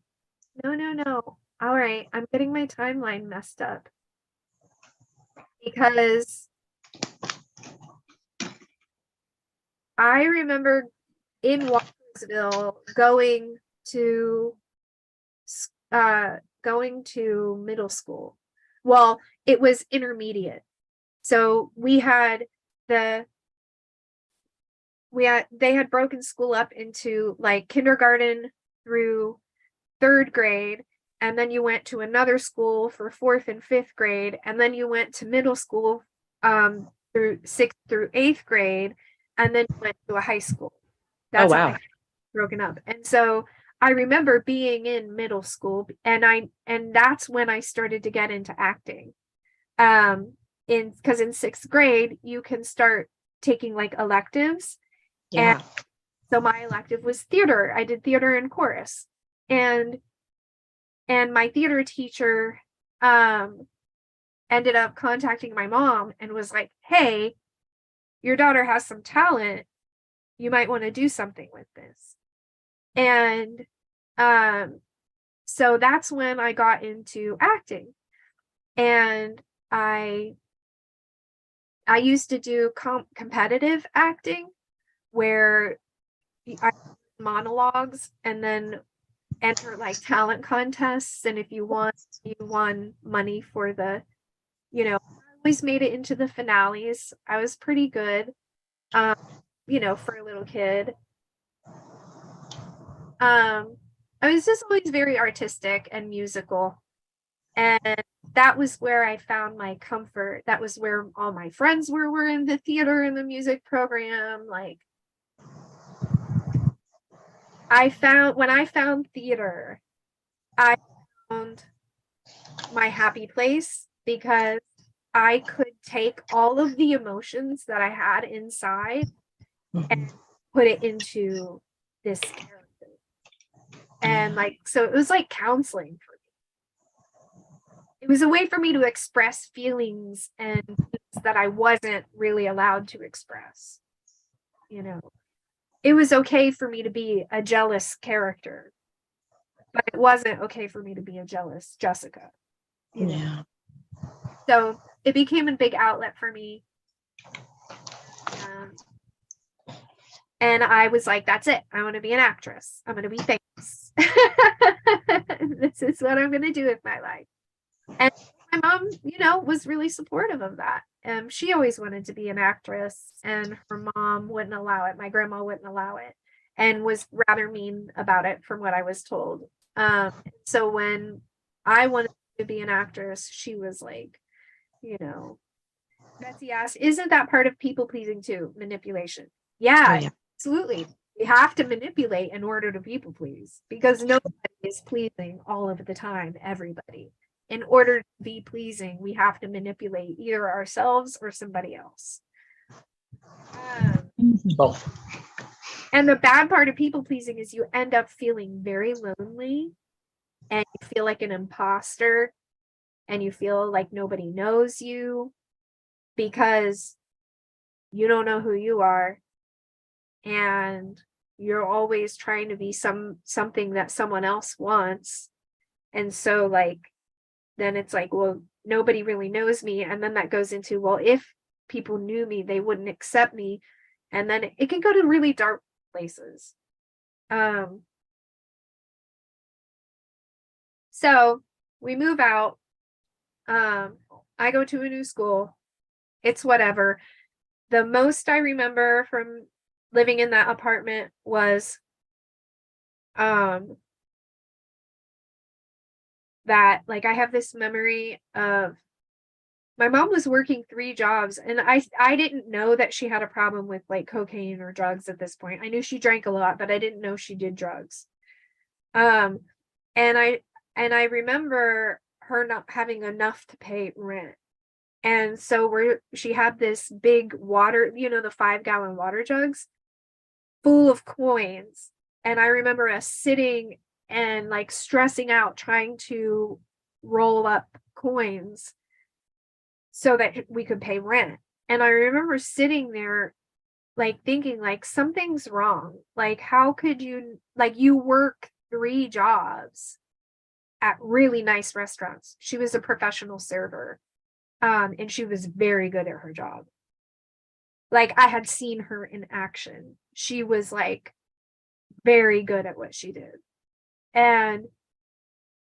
A: No. All right. I'm getting my timeline messed up. Because I remember in Walkersville going to middle school. Well, it was intermediate. So they had broken school up into like kindergarten through 3rd grade, and then you went to another school for 4th and 5th grade, and then you went to middle school through 6th through 8th grade, and then you went to a high school. That's how broken up. And so I remember being in middle school, and that's when I started to get into acting. Because in 6th grade you can start taking like electives.
B: Yeah.
A: And so my elective was theater. I did theater and chorus. And my theater teacher ended up contacting my mom and was like, hey, your daughter has some talent. You might want to do something with this. And so that's when I got into acting. And I used to do competitive acting, where I monologues and then enter like talent contests, and if you won money for the I always made it into the finales. I was pretty good for a little kid. I was just always very artistic and musical, and that was where I found my comfort. That was where all my friends were in the theater and the music program. Like when I found theater, I found my happy place, because I could take all of the emotions that I had inside and put it into this character. And so it was like counseling for me. It was a way for me to express feelings and things that I wasn't really allowed to express. It was okay for me to be a jealous character, but it wasn't okay for me to be a jealous Jessica.
B: Yeah.
A: So it became a big outlet for me. And I was like, that's it. I want to be an actress. I'm going to be famous. This is what I'm going to do with my life. And my mom, was really supportive of that. She always wanted to be an actress, and her mom wouldn't allow it. My grandma wouldn't allow it, and was rather mean about it from what I was told. So when I wanted to be an actress, she was like, Betsy asked, isn't that part of people pleasing too? Manipulation. Yeah, absolutely. We have to manipulate in order to people please, because nobody is pleasing all of the time, everybody. In order to be pleasing, we have to manipulate either ourselves or somebody else.
C: Both.
A: And the bad part of people pleasing is you end up feeling very lonely, and you feel like an imposter, and you feel like nobody knows you because you don't know who you are, and you're always trying to be something that someone else wants. And so like then it's like, well, nobody really knows me, and then that goes into, well, if people knew me, they wouldn't accept me, and then it can go to really dark places. So we move out. I go to a new school. It's whatever. The most I remember from living in that apartment was that like I have this memory of my mom was working 3 jobs, and I didn't know that she had a problem with like cocaine or drugs at this point. I knew she drank a lot, but I didn't know she did drugs. And I remember her not having enough to pay rent. And so she had this big water, the 5-gallon water jugs full of coins. And I remember us sitting and like stressing out trying to roll up coins so that we could pay rent. And I remember sitting there like thinking like something's wrong. Like how could you, like, you work 3 jobs at really nice restaurants. She was a professional server. And she was very good at her job. Like I had seen her in action. She was like very good at what she did. And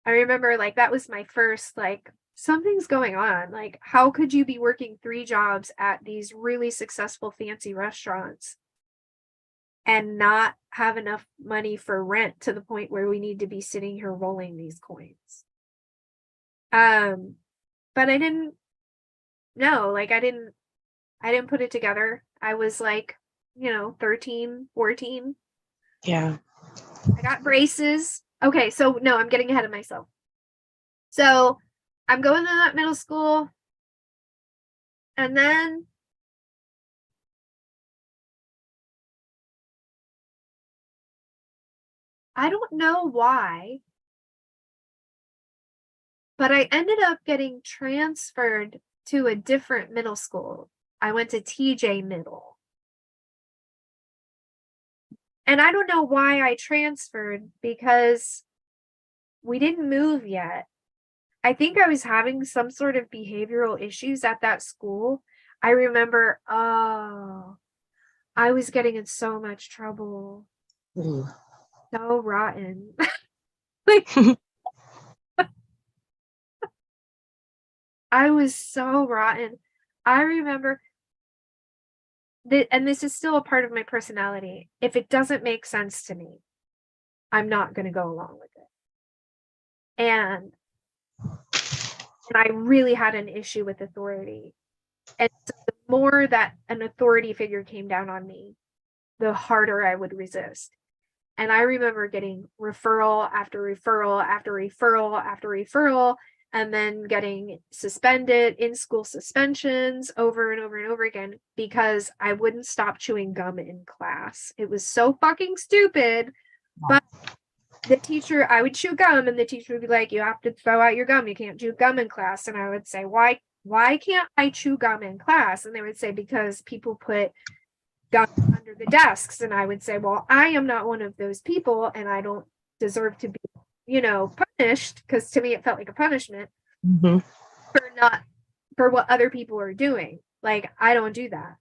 A: I remember like that was my first like, something's going on. Like how could you be working 3 jobs at these really successful fancy restaurants and not have enough money for rent to the point where we need to be sitting here rolling these coins? But I didn't know, like I didn't put it together. I was like, 13, 14.
B: Yeah.
A: I got braces. Okay, so no, I'm getting ahead of myself. So I'm going to that middle school, and then I don't know why, but I ended up getting transferred to a different middle school. I went to TJ Middle. And I don't know why I transferred, because we didn't move yet. I think I was having some sort of behavioral issues at that school. I remember, I was getting in so much trouble.
C: Ooh.
A: So rotten. Like, I was so rotten. I remember that, and this is still a part of my personality. If it doesn't make sense to me, I'm not going to go along with it. And I really had an issue with authority. And so the more that an authority figure came down on me, the harder I would resist. And I remember getting referral after referral after referral after referral, and then getting suspended, in school suspensions over and over and over again, because I wouldn't stop chewing gum in class. It was so fucking stupid. But the teacher, I would chew gum, and the teacher would be like, you have to throw out your gum. You can't chew gum in class. And I would say, why can't I chew gum in class? And they would say, because people put gum under the desks. And I would say, well, I am not one of those people, and I don't deserve to be, punished, because to me it felt like a punishment for what other people are doing. Like, I don't do that.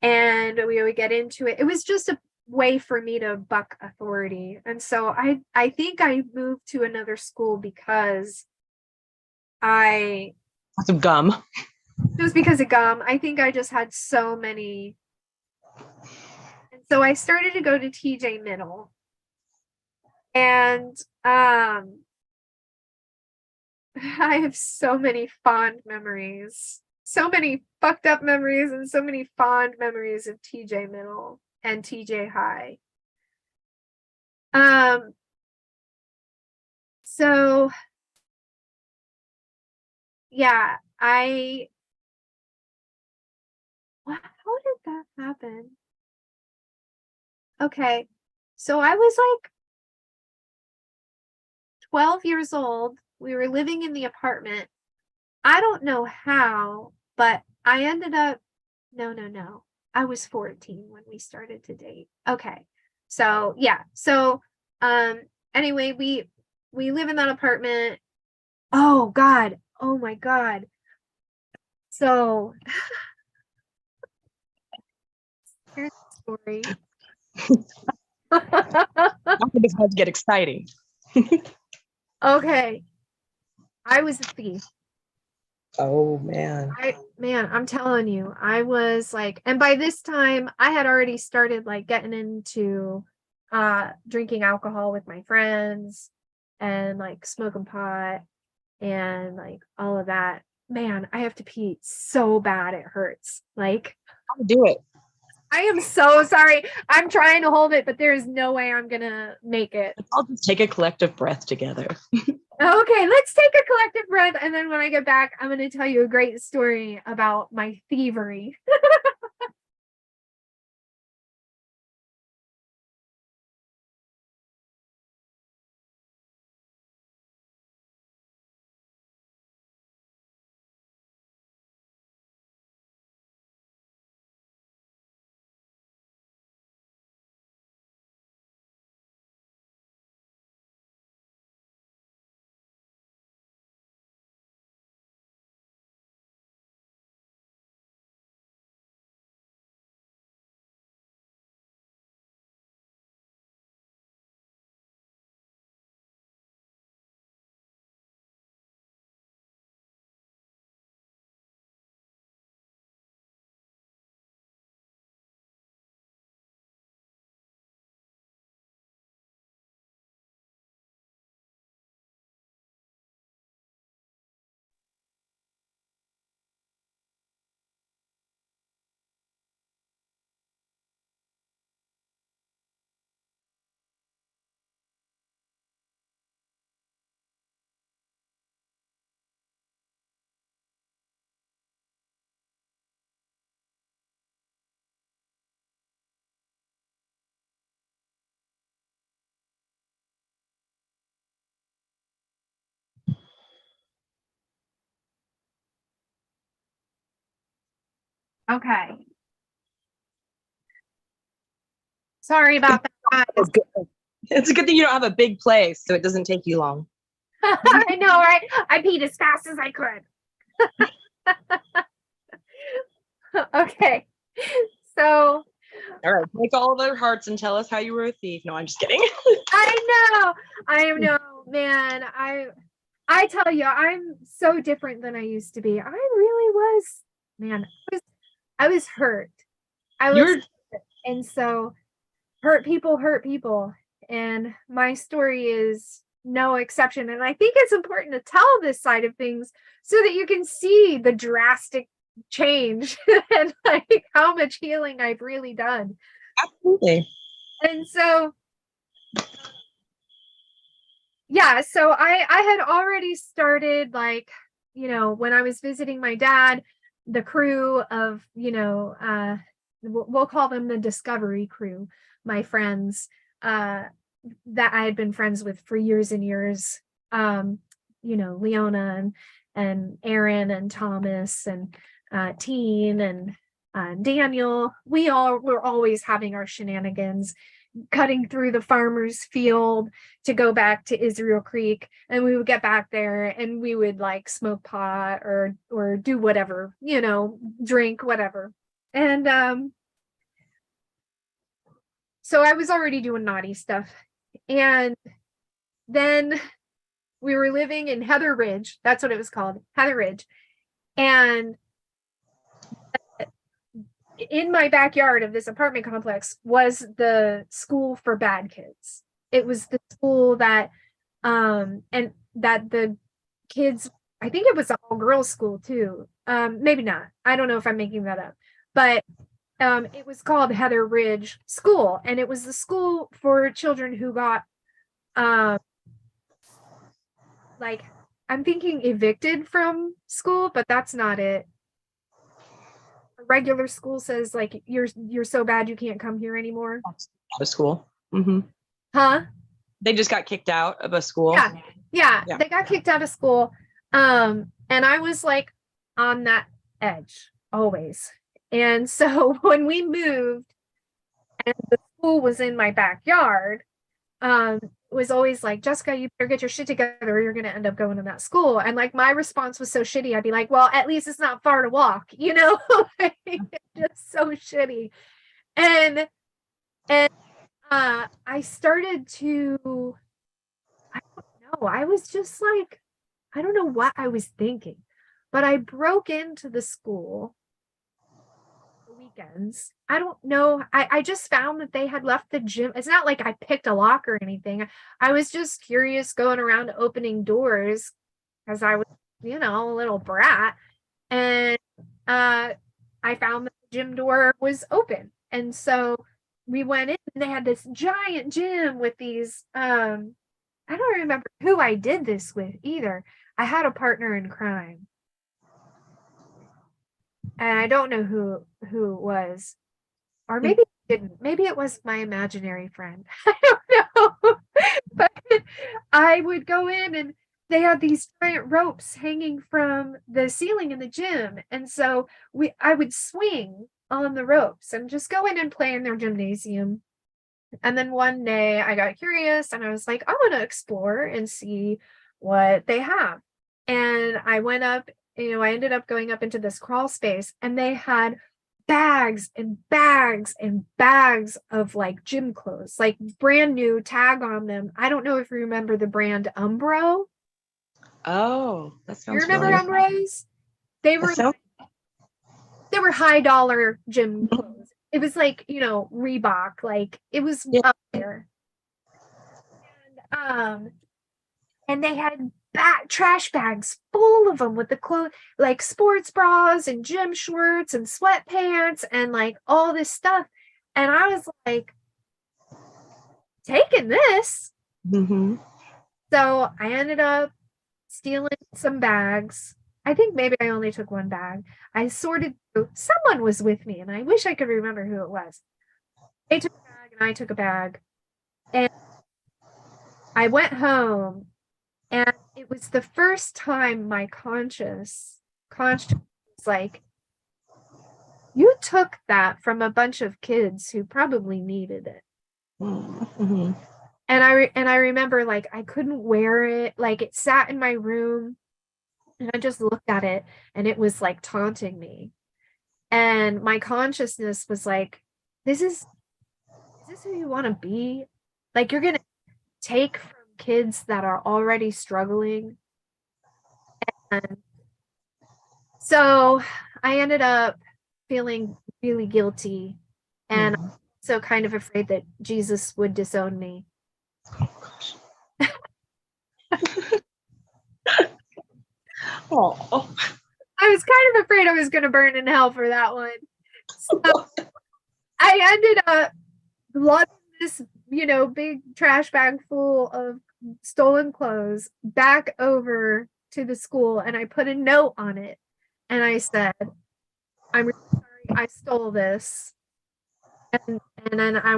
A: And we would get into it. It was just way for me to buck authority. And so I think I moved to another school because it
C: some gum.
A: was because of gum. I think I just had so many. And so I started to go to TJ Middle. And I have so many fond memories, so many fucked up memories, and so many fond memories of TJ Middle and TJ High. So yeah, how did that happen? Okay, so I was like 12 years old. We were living in the apartment. I don't know how, but I ended up, no. I was 14 when we started to date. Okay. So yeah. So anyway, we live in that apartment. Oh God. Oh my God. So here's the story.
C: This has to get exciting.
A: Okay. I was a thief.
C: Oh man.
A: I'm telling you, I was like, and by this time I had already started like getting into drinking alcohol with my friends and like smoking pot and like all of that. Man, I have to pee so bad it hurts. Like,
C: I'll do it.
A: I am so sorry. I'm trying to hold it, but there is no way I'm gonna make it.
C: I'll just take a collective breath together.
A: Okay, let's take a collective breath. And then when I get back, I'm going to tell you a great story about my thievery. Okay. Sorry about that.
C: It's a good thing you don't have a big place, so it doesn't take you long.
A: I know, right? I peed as fast as I could. Okay. So
C: All right, break all of their hearts and tell us how you were a thief. No, I'm just kidding.
A: I know, man. I tell you, I'm so different than I used to be. I really was, man. I was hurt. And so hurt people. And my story is no exception. And I think it's important to tell this side of things so that you can see the drastic change and like how much healing I've really done.
C: Absolutely.
A: And so yeah, so I had already started like, when I was visiting my dad, the crew of, we'll call them the Discovery crew, my friends, that I had been friends with for years and years. Leona and Aaron and Thomas and Teen and Daniel. We all were always having our shenanigans, cutting through the farmer's field to go back to Israel Creek, and we would get back there and we would like smoke pot or do whatever, drink whatever. And so I was already doing naughty stuff. And then we were living in Heather Ridge. That's what it was called, Heather Ridge. And in my backyard of this apartment complex was the school for bad kids. It was the school that and that the kids, I think it was an all-girls school too. Maybe not. I don't know if I'm making that up. But it was called Heather Ridge School, and it was the school for children who got like, I'm thinking evicted from school, but that's not it. A regular school says like you're so bad you can't come here anymore.
C: Out of school. Mm-hmm.
A: Huh?
C: They just got kicked out of a school.
A: Yeah, they got kicked out of school. And I was like on that edge always. And so when we moved and the school was in my backyard, it was always like, Jessica, you better get your shit together or you're going to end up going to that school. And like my response was so shitty. I'd be like, well, at least it's not far to walk, you know? Like, just so shitty. And I started to, I don't know, I was just like, I don't know what I was thinking, but I broke into the school the weekends. I don't know. I just found that they had left the gym. It's not like I picked a lock or anything. I was just curious going around opening doors because I was, you know, a little brat. And I found that the gym door was open. And so we went in and they had this giant gym with these, I don't remember who I did this with either. I had a partner in crime. And I don't know who it was. Or maybe it didn't. Maybe it was my imaginary friend. I don't know. But I would go in and they had these giant ropes hanging from the ceiling in the gym. And so I would swing on the ropes and just go in and play in their gymnasium. And then one day I got curious and I was like, I want to explore and see what they have. And I went up, you know, I ended up going up into this crawl space and they had bags and bags and bags of like gym clothes, like brand new tag on them. I don't know if you remember the brand Umbro.
C: Oh, that sounds
A: You remember
C: familiar.
A: Umbros? They were high dollar gym clothes. It was like, you know, Reebok, like it was up there. And they had trash bags full of them with the clothes, like sports bras and gym shorts and sweatpants and like all this stuff. And I was like, taking this.
C: Mm-hmm.
A: So I ended up stealing some bags. I think maybe I only took one bag. I sorted through. Someone was with me, and I wish I could remember who it was. They took a bag, and I took a bag. And I went home, and it was the first time my conscience was like, you took that from a bunch of kids who probably needed it.
C: Mm-hmm.
A: And I remember like I couldn't wear it. Like it sat in my room and I just looked at it and it was like taunting me. And my consciousness was like, is this who you want to be? Like you're going to take from kids that are already struggling. And so I ended up feeling really guilty and so kind of afraid that Jesus would disown me.
C: Oh gosh. Oh.
A: I was kind of afraid I was going to burn in hell for that one. So I ended up lugging this, you know, big trash bag full of stolen clothes back over to the school, and I put a note on it, and I said, "I'm really sorry, I stole this, and then I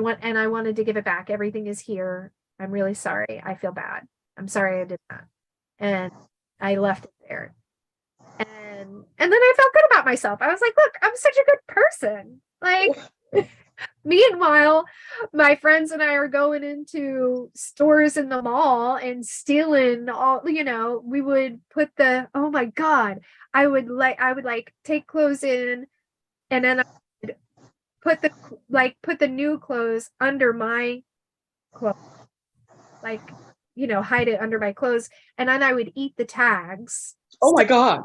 A: wanted to give it back. Everything is here. I'm really sorry. I feel bad. I'm sorry I did that," and I left it there. And then I felt good about myself. I was like, look, I'm such a good person. Like, meanwhile, my friends and I are going into stores in the mall and stealing all, you know, we would put oh my God, I would like take clothes in and then I would put like put the new clothes under my clothes, like, hide it under my clothes, and then I would eat the tags.
C: Oh my God.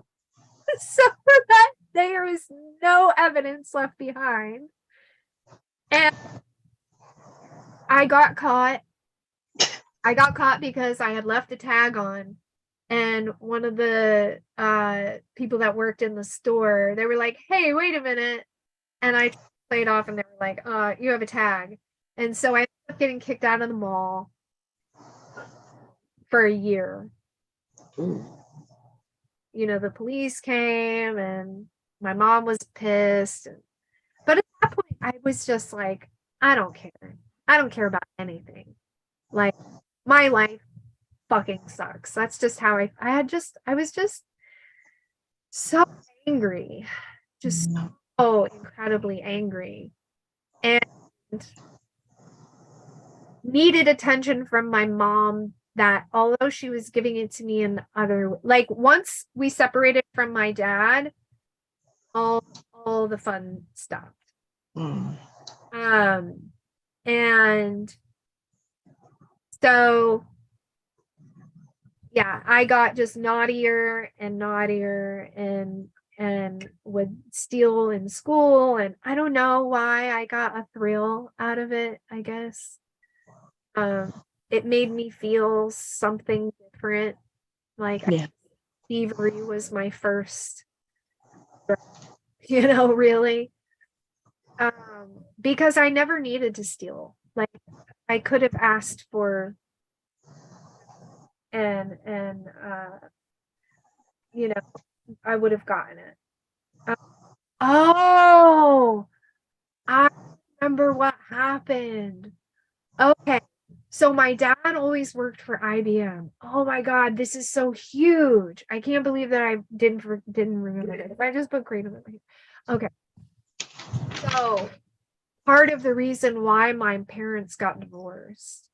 A: So that there is no evidence left behind. And I got caught. I got caught because I had left a tag on. And one of the people that worked in the store, they were like, hey, wait a minute. And I played off and they were like, you have a tag. And so I ended up getting kicked out of the mall for a year.
C: Ooh.
A: The police came and my mom was pissed. But at that point, I was just like, I don't care. I don't care about anything. Like, my life fucking sucks. That's just how I was just so angry. Just so incredibly angry. And needed attention from my mom, that although she was giving it to me in other, like, once we separated from my dad, all the fun stopped. And so yeah, I got just naughtier and naughtier and would steal in school, and I don't know why I got a thrill out of it, I guess. It made me feel something different. Like, thievery was my first, really. Because I never needed to steal. Like, I could have asked for and I would have gotten it. Oh, I remember what happened. Okay. So my dad always worked for IBM. Oh my God, this is so huge. I can't believe that I didn't remember it. If I just put Kratom in my, okay. So part of the reason why my parents got divorced,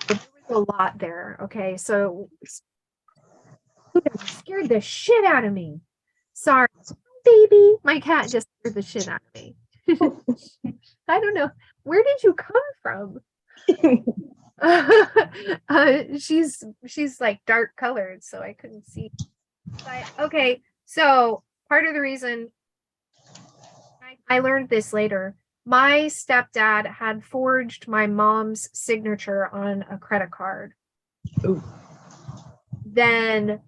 A: there was a lot there. Okay. So that scared the shit out of me. Sorry, baby. My cat just scared the shit out of me. I don't know. Where did you come from? She's like dark colored, so I couldn't see. But okay, so part of the reason I learned this later, my stepdad had forged my mom's signature on a credit card.
C: Ooh.
A: Then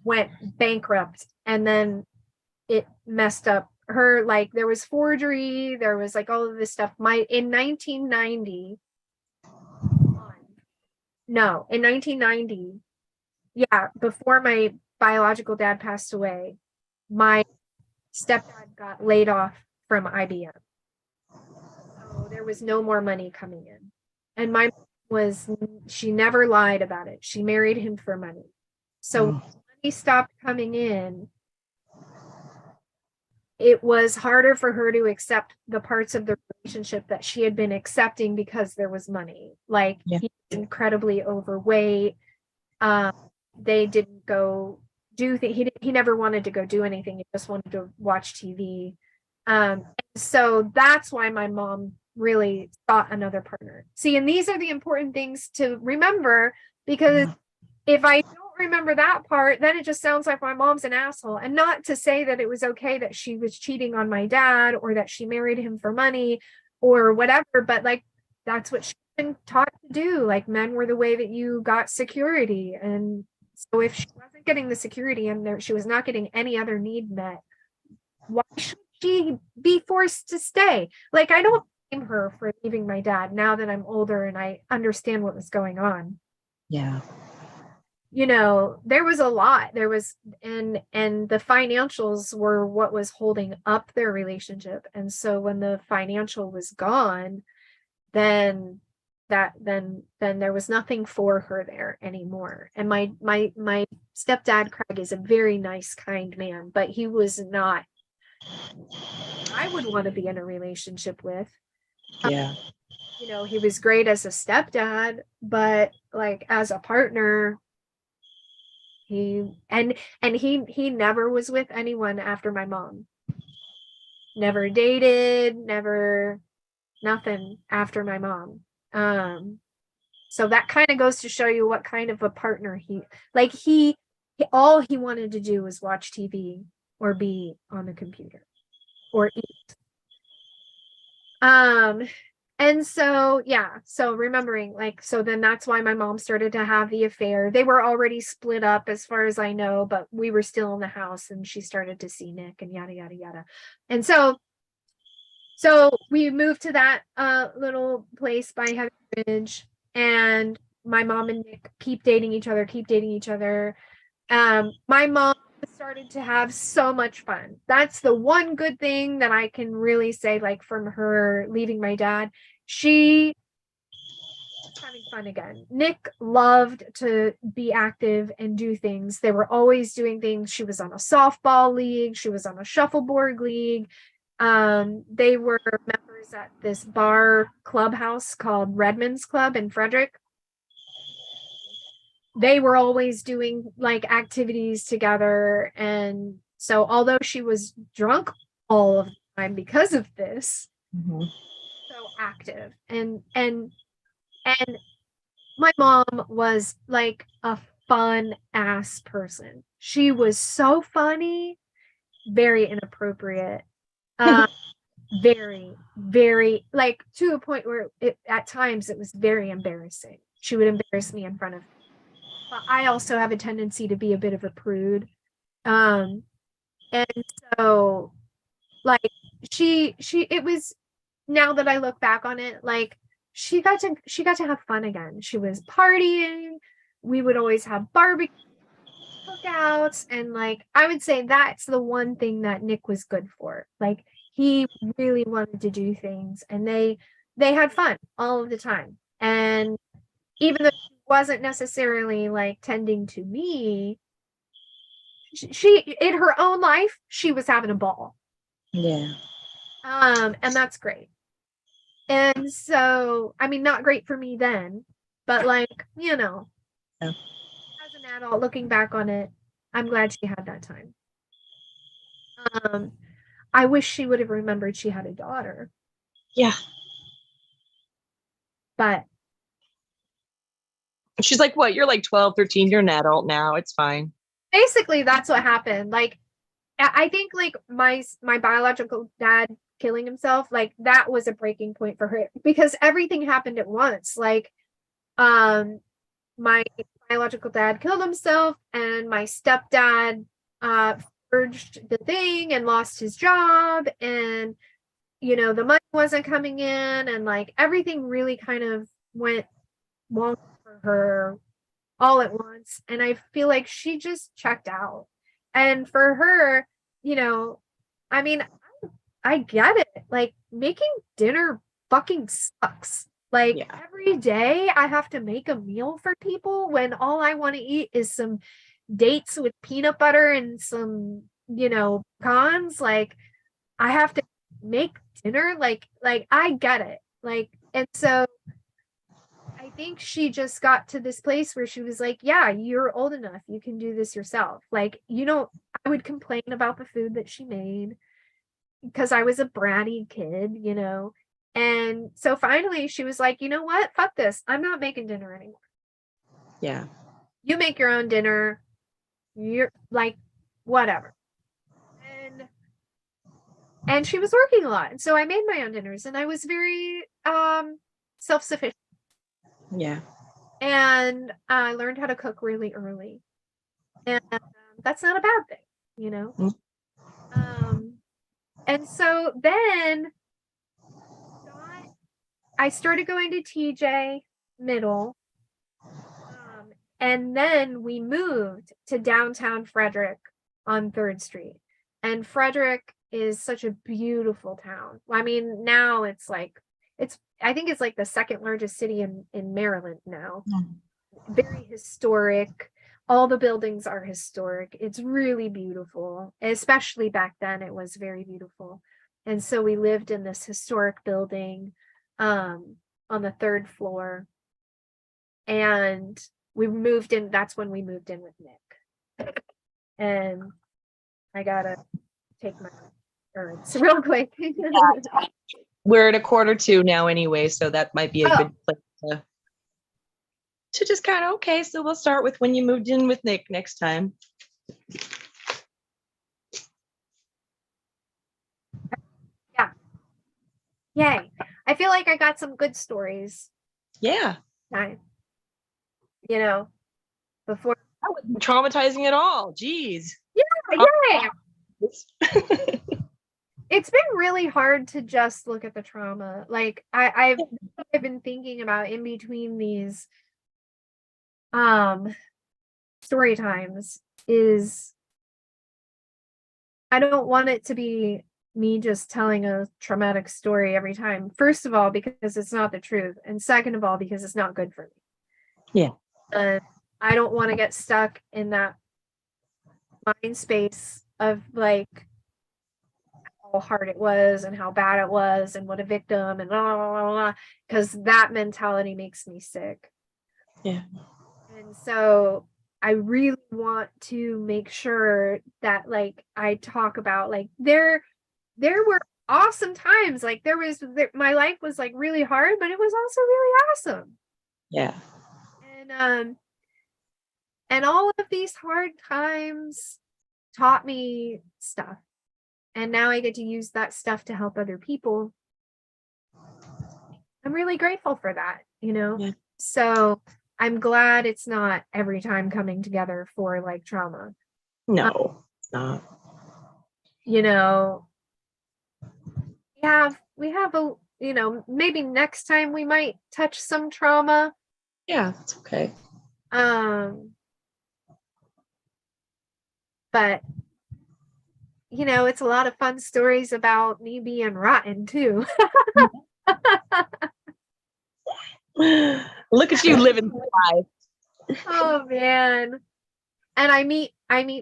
A: went bankrupt, and then it messed up her, like, there was forgery, there was like all of this stuff. In 1990, yeah, before my biological dad passed away, my stepdad got laid off from IBM. So there was no more money coming in. And my mom she never lied about it. She married him for money. So when money stopped coming in, it was harder for her to accept the parts of the relationship that she had been accepting because there was money. Like, he was incredibly overweight. They didn't go do things. He never wanted to go do anything. He just wanted to watch TV. So that's why my mom really sought another partner. See, and these are the important things to remember, because if I don't remember that part, then it just sounds like my mom's an asshole. And not to say that it was okay that she was cheating on my dad or that she married him for money or whatever, but like, that's what she's been taught to do. Like, men were the way that you got security. And so if she wasn't getting the security and she was not getting any other need met, why should she be forced to stay? Like, I don't blame her for leaving my dad now that I'm older and I understand what was going on.
C: Yeah.
A: There was a lot. There was, and the financials were what was holding up their relationship. And so when the financial was gone, then there was nothing for her there anymore. And my stepdad, Craig, is a very nice, kind man, but he was not I would want to be in a relationship with.
C: Yeah.
A: He was great as a stepdad, but like as a partner, he never was with anyone after my mom. Never dated, never nothing after my mom. So that kind of goes to show you what kind of a partner he all he wanted to do was watch TV or be on the computer or eat. And so, yeah, so remembering, like, so then that's why my mom started to have the affair. They were already split up as far as I know, but we were still in the house and she started to see Nick and yada, yada, yada. And so we moved to that little place by Heavy Ridge, and my mom and Nick keep dating each other. My mom started to have so much fun. That's the one good thing that I can really say, like, from her leaving my dad. She was having fun again. Nick loved to be active and do things. They were always doing things. She was on a softball league. She was on a shuffleboard league. They were members at this bar clubhouse called Redmond's Club in Frederick. They were always doing like activities together. And so although she was drunk all of the time because of this, so active. And my mom was like a fun ass person. She was so funny, very inappropriate. Very, very, like, to a point where at times it was very embarrassing. She would embarrass me in front of me. But I also have a tendency to be a bit of a prude. And so, like, it was, now that I look back on it, like, she got to have fun again. She was partying. We would always have barbecue cookouts, and like, I would say that's the one thing that Nick was good for. Like, he really wanted to do things, and they had fun all of the time. And even though she wasn't necessarily like tending to me, she in her own life, she was having a ball.
C: Yeah.
A: And that's great. And so, I mean, not great for me then, but like, you know,
C: Yeah.
A: as an adult looking back on it, I'm glad she had that time. I wish she would have remembered she had a daughter.
C: Yeah.
A: But
C: She's like, what? You're like 12, 13. You're an adult now. It's fine.
A: basically that's what happened. Like, I think like my biological dad killing himself, like, that was a breaking point for her because everything happened at once. Like, my biological dad killed himself, and my stepdad forged the thing and lost his job, and you know, the money wasn't coming in, and like everything really kind of went wrong for her all at once. And I feel like she just checked out. And for her, you know, I mean, I get it. Like, making dinner fucking sucks. Like,
C: Yeah.
A: every day I have to make a meal for people when all I want to eat is some dates with peanut butter and some, you know, pecans. Like, I have to make dinner. Like I get it. Like, and so I think she just got to this place where she was like, yeah, you're old enough. You can do this yourself. Like, you know, I would complain about the food that she made because I was a bratty kid, you know. And so finally she was like, you know what? Fuck this. I'm not making dinner anymore.
C: Yeah.
A: You make your own dinner. You're like, whatever. And she was working a lot. And so I made my own dinners, and I was very self-sufficient.
C: Yeah.
A: And I learned how to cook really early. And that's not a bad thing, you know? And so then I started going to TJ Middle. And then we moved to downtown Frederick on 3rd Street. And Frederick is such a beautiful town. I mean, now it's like, I think it's like the second largest city in Maryland now. Very historic. All the buildings are historic. It's really beautiful. Especially back then, it was very beautiful. And so we lived in this historic building on the 3rd floor. And we moved in. That's when we moved in with Nick. And I gotta take my words real quick.
C: We're at 1:45 now anyway, so that might be a good place to just kind of, okay, so we'll start with when you moved in with Nick next time.
A: Yeah. Yay. I feel like I got some good stories.
C: Yeah.
A: Time. You know, before.
C: That wasn't traumatizing at all. Jeez.
A: Yeah, yay. It's been really hard to just look at the trauma. Like I've been thinking about in between these story times is I don't want it to be me just telling a traumatic story every time. First of all, because it's not the truth, and second of all, because it's not good for me.
C: Yeah.
A: I don't want to get stuck in that mind space of like how hard it was and how bad it was and what a victim and blah blah blah blah, because that mentality makes me sick.
C: Yeah.
A: And so I really want to make sure that like I talk about like there were awesome times. Like my life was like really hard, but it was also really awesome.
C: Yeah.
A: And all of these hard times taught me stuff. And now I get to use that stuff to help other people. I'm really grateful for that, you know?
C: Yeah.
A: So I'm glad it's not every time coming together for like trauma.
C: No, it's not.
A: You know, we have a, you know, maybe next time we might touch some trauma.
C: Yeah, that's okay.
A: But you know, it's a lot of fun stories about me being rotten too.
C: Look at you living life.
A: Oh man. And I meet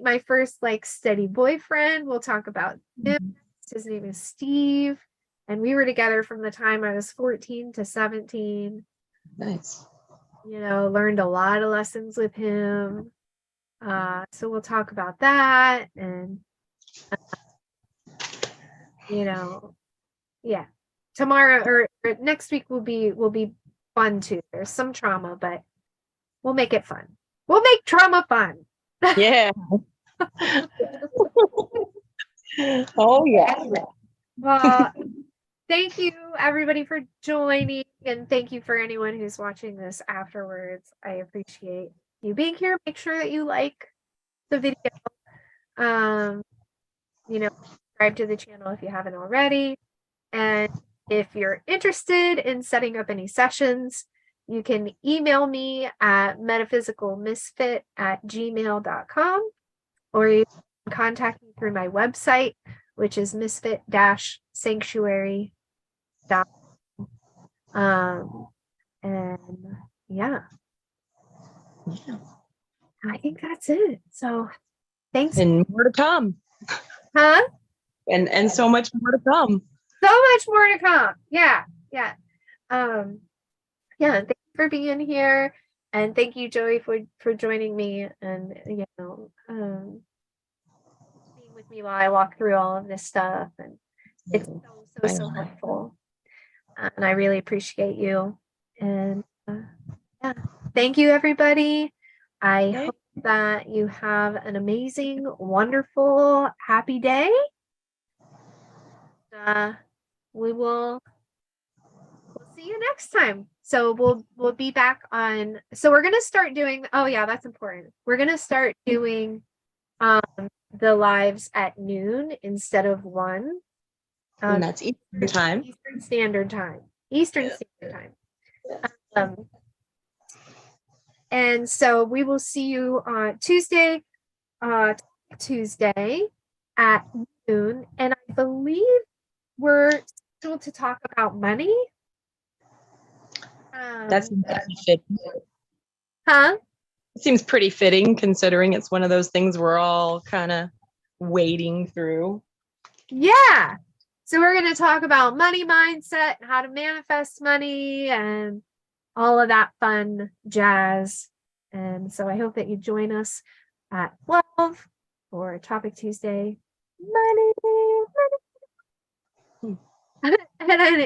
A: my first like steady boyfriend. We'll talk about him. His name is Steve. And we were together from the time I was 14 to 17.
C: Nice.
A: You know, learned a lot of lessons with him. So we'll talk about that. And you know, yeah. Tomorrow or next week will be fun too. There's some trauma, but we'll make it fun. We'll make trauma fun.
C: Yeah. Oh yeah.
A: Well, thank you everybody for joining, and thank you for anyone who's watching this afterwards. I appreciate you being here. Make sure that you like the video. You know, subscribe to the channel if you haven't already. And if you're interested in setting up any sessions, you can email me at metaphysicalmisfit@gmail.com, or you can contact me through my website, which is misfit-sanctuary.com. And yeah, I think that's it. So thanks.
C: And more to come.
A: Huh?
C: And so much more to come.
A: So much more to come. Yeah. Yeah. Thank you for being here, and thank you, Joey, for joining me and you know being with me while I walk through all of this stuff. And it's so helpful, and I really appreciate you. And yeah, thank you, everybody. I hope that you have an amazing, wonderful, happy day. We'll see you next time. So we'll be back on. So we're gonna start doing. Oh yeah, that's important. We're gonna start doing the lives at noon instead of 1.
C: And that's Eastern time.
A: Eastern Standard Time. Eastern Standard Time. And so we will see you on Tuesday at noon. And I believe we're scheduled to talk about money.
C: That's pretty fitting.
A: Huh?
C: It seems pretty fitting considering it's one of those things we're all kind of wading through.
A: Yeah. So we're going to talk about money mindset and how to manifest money and all of that fun jazz. And so I hope that you join us at 12 for Topic Tuesday. Money. And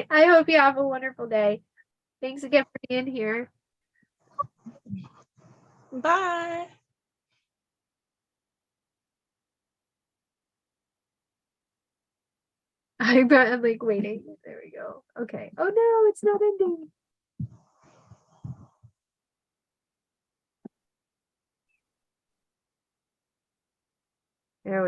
A: I hope you have a wonderful day. Thanks again for being here.
C: Bye.
A: I'm like waiting. There we go. Okay. Oh no, it's not ending. There we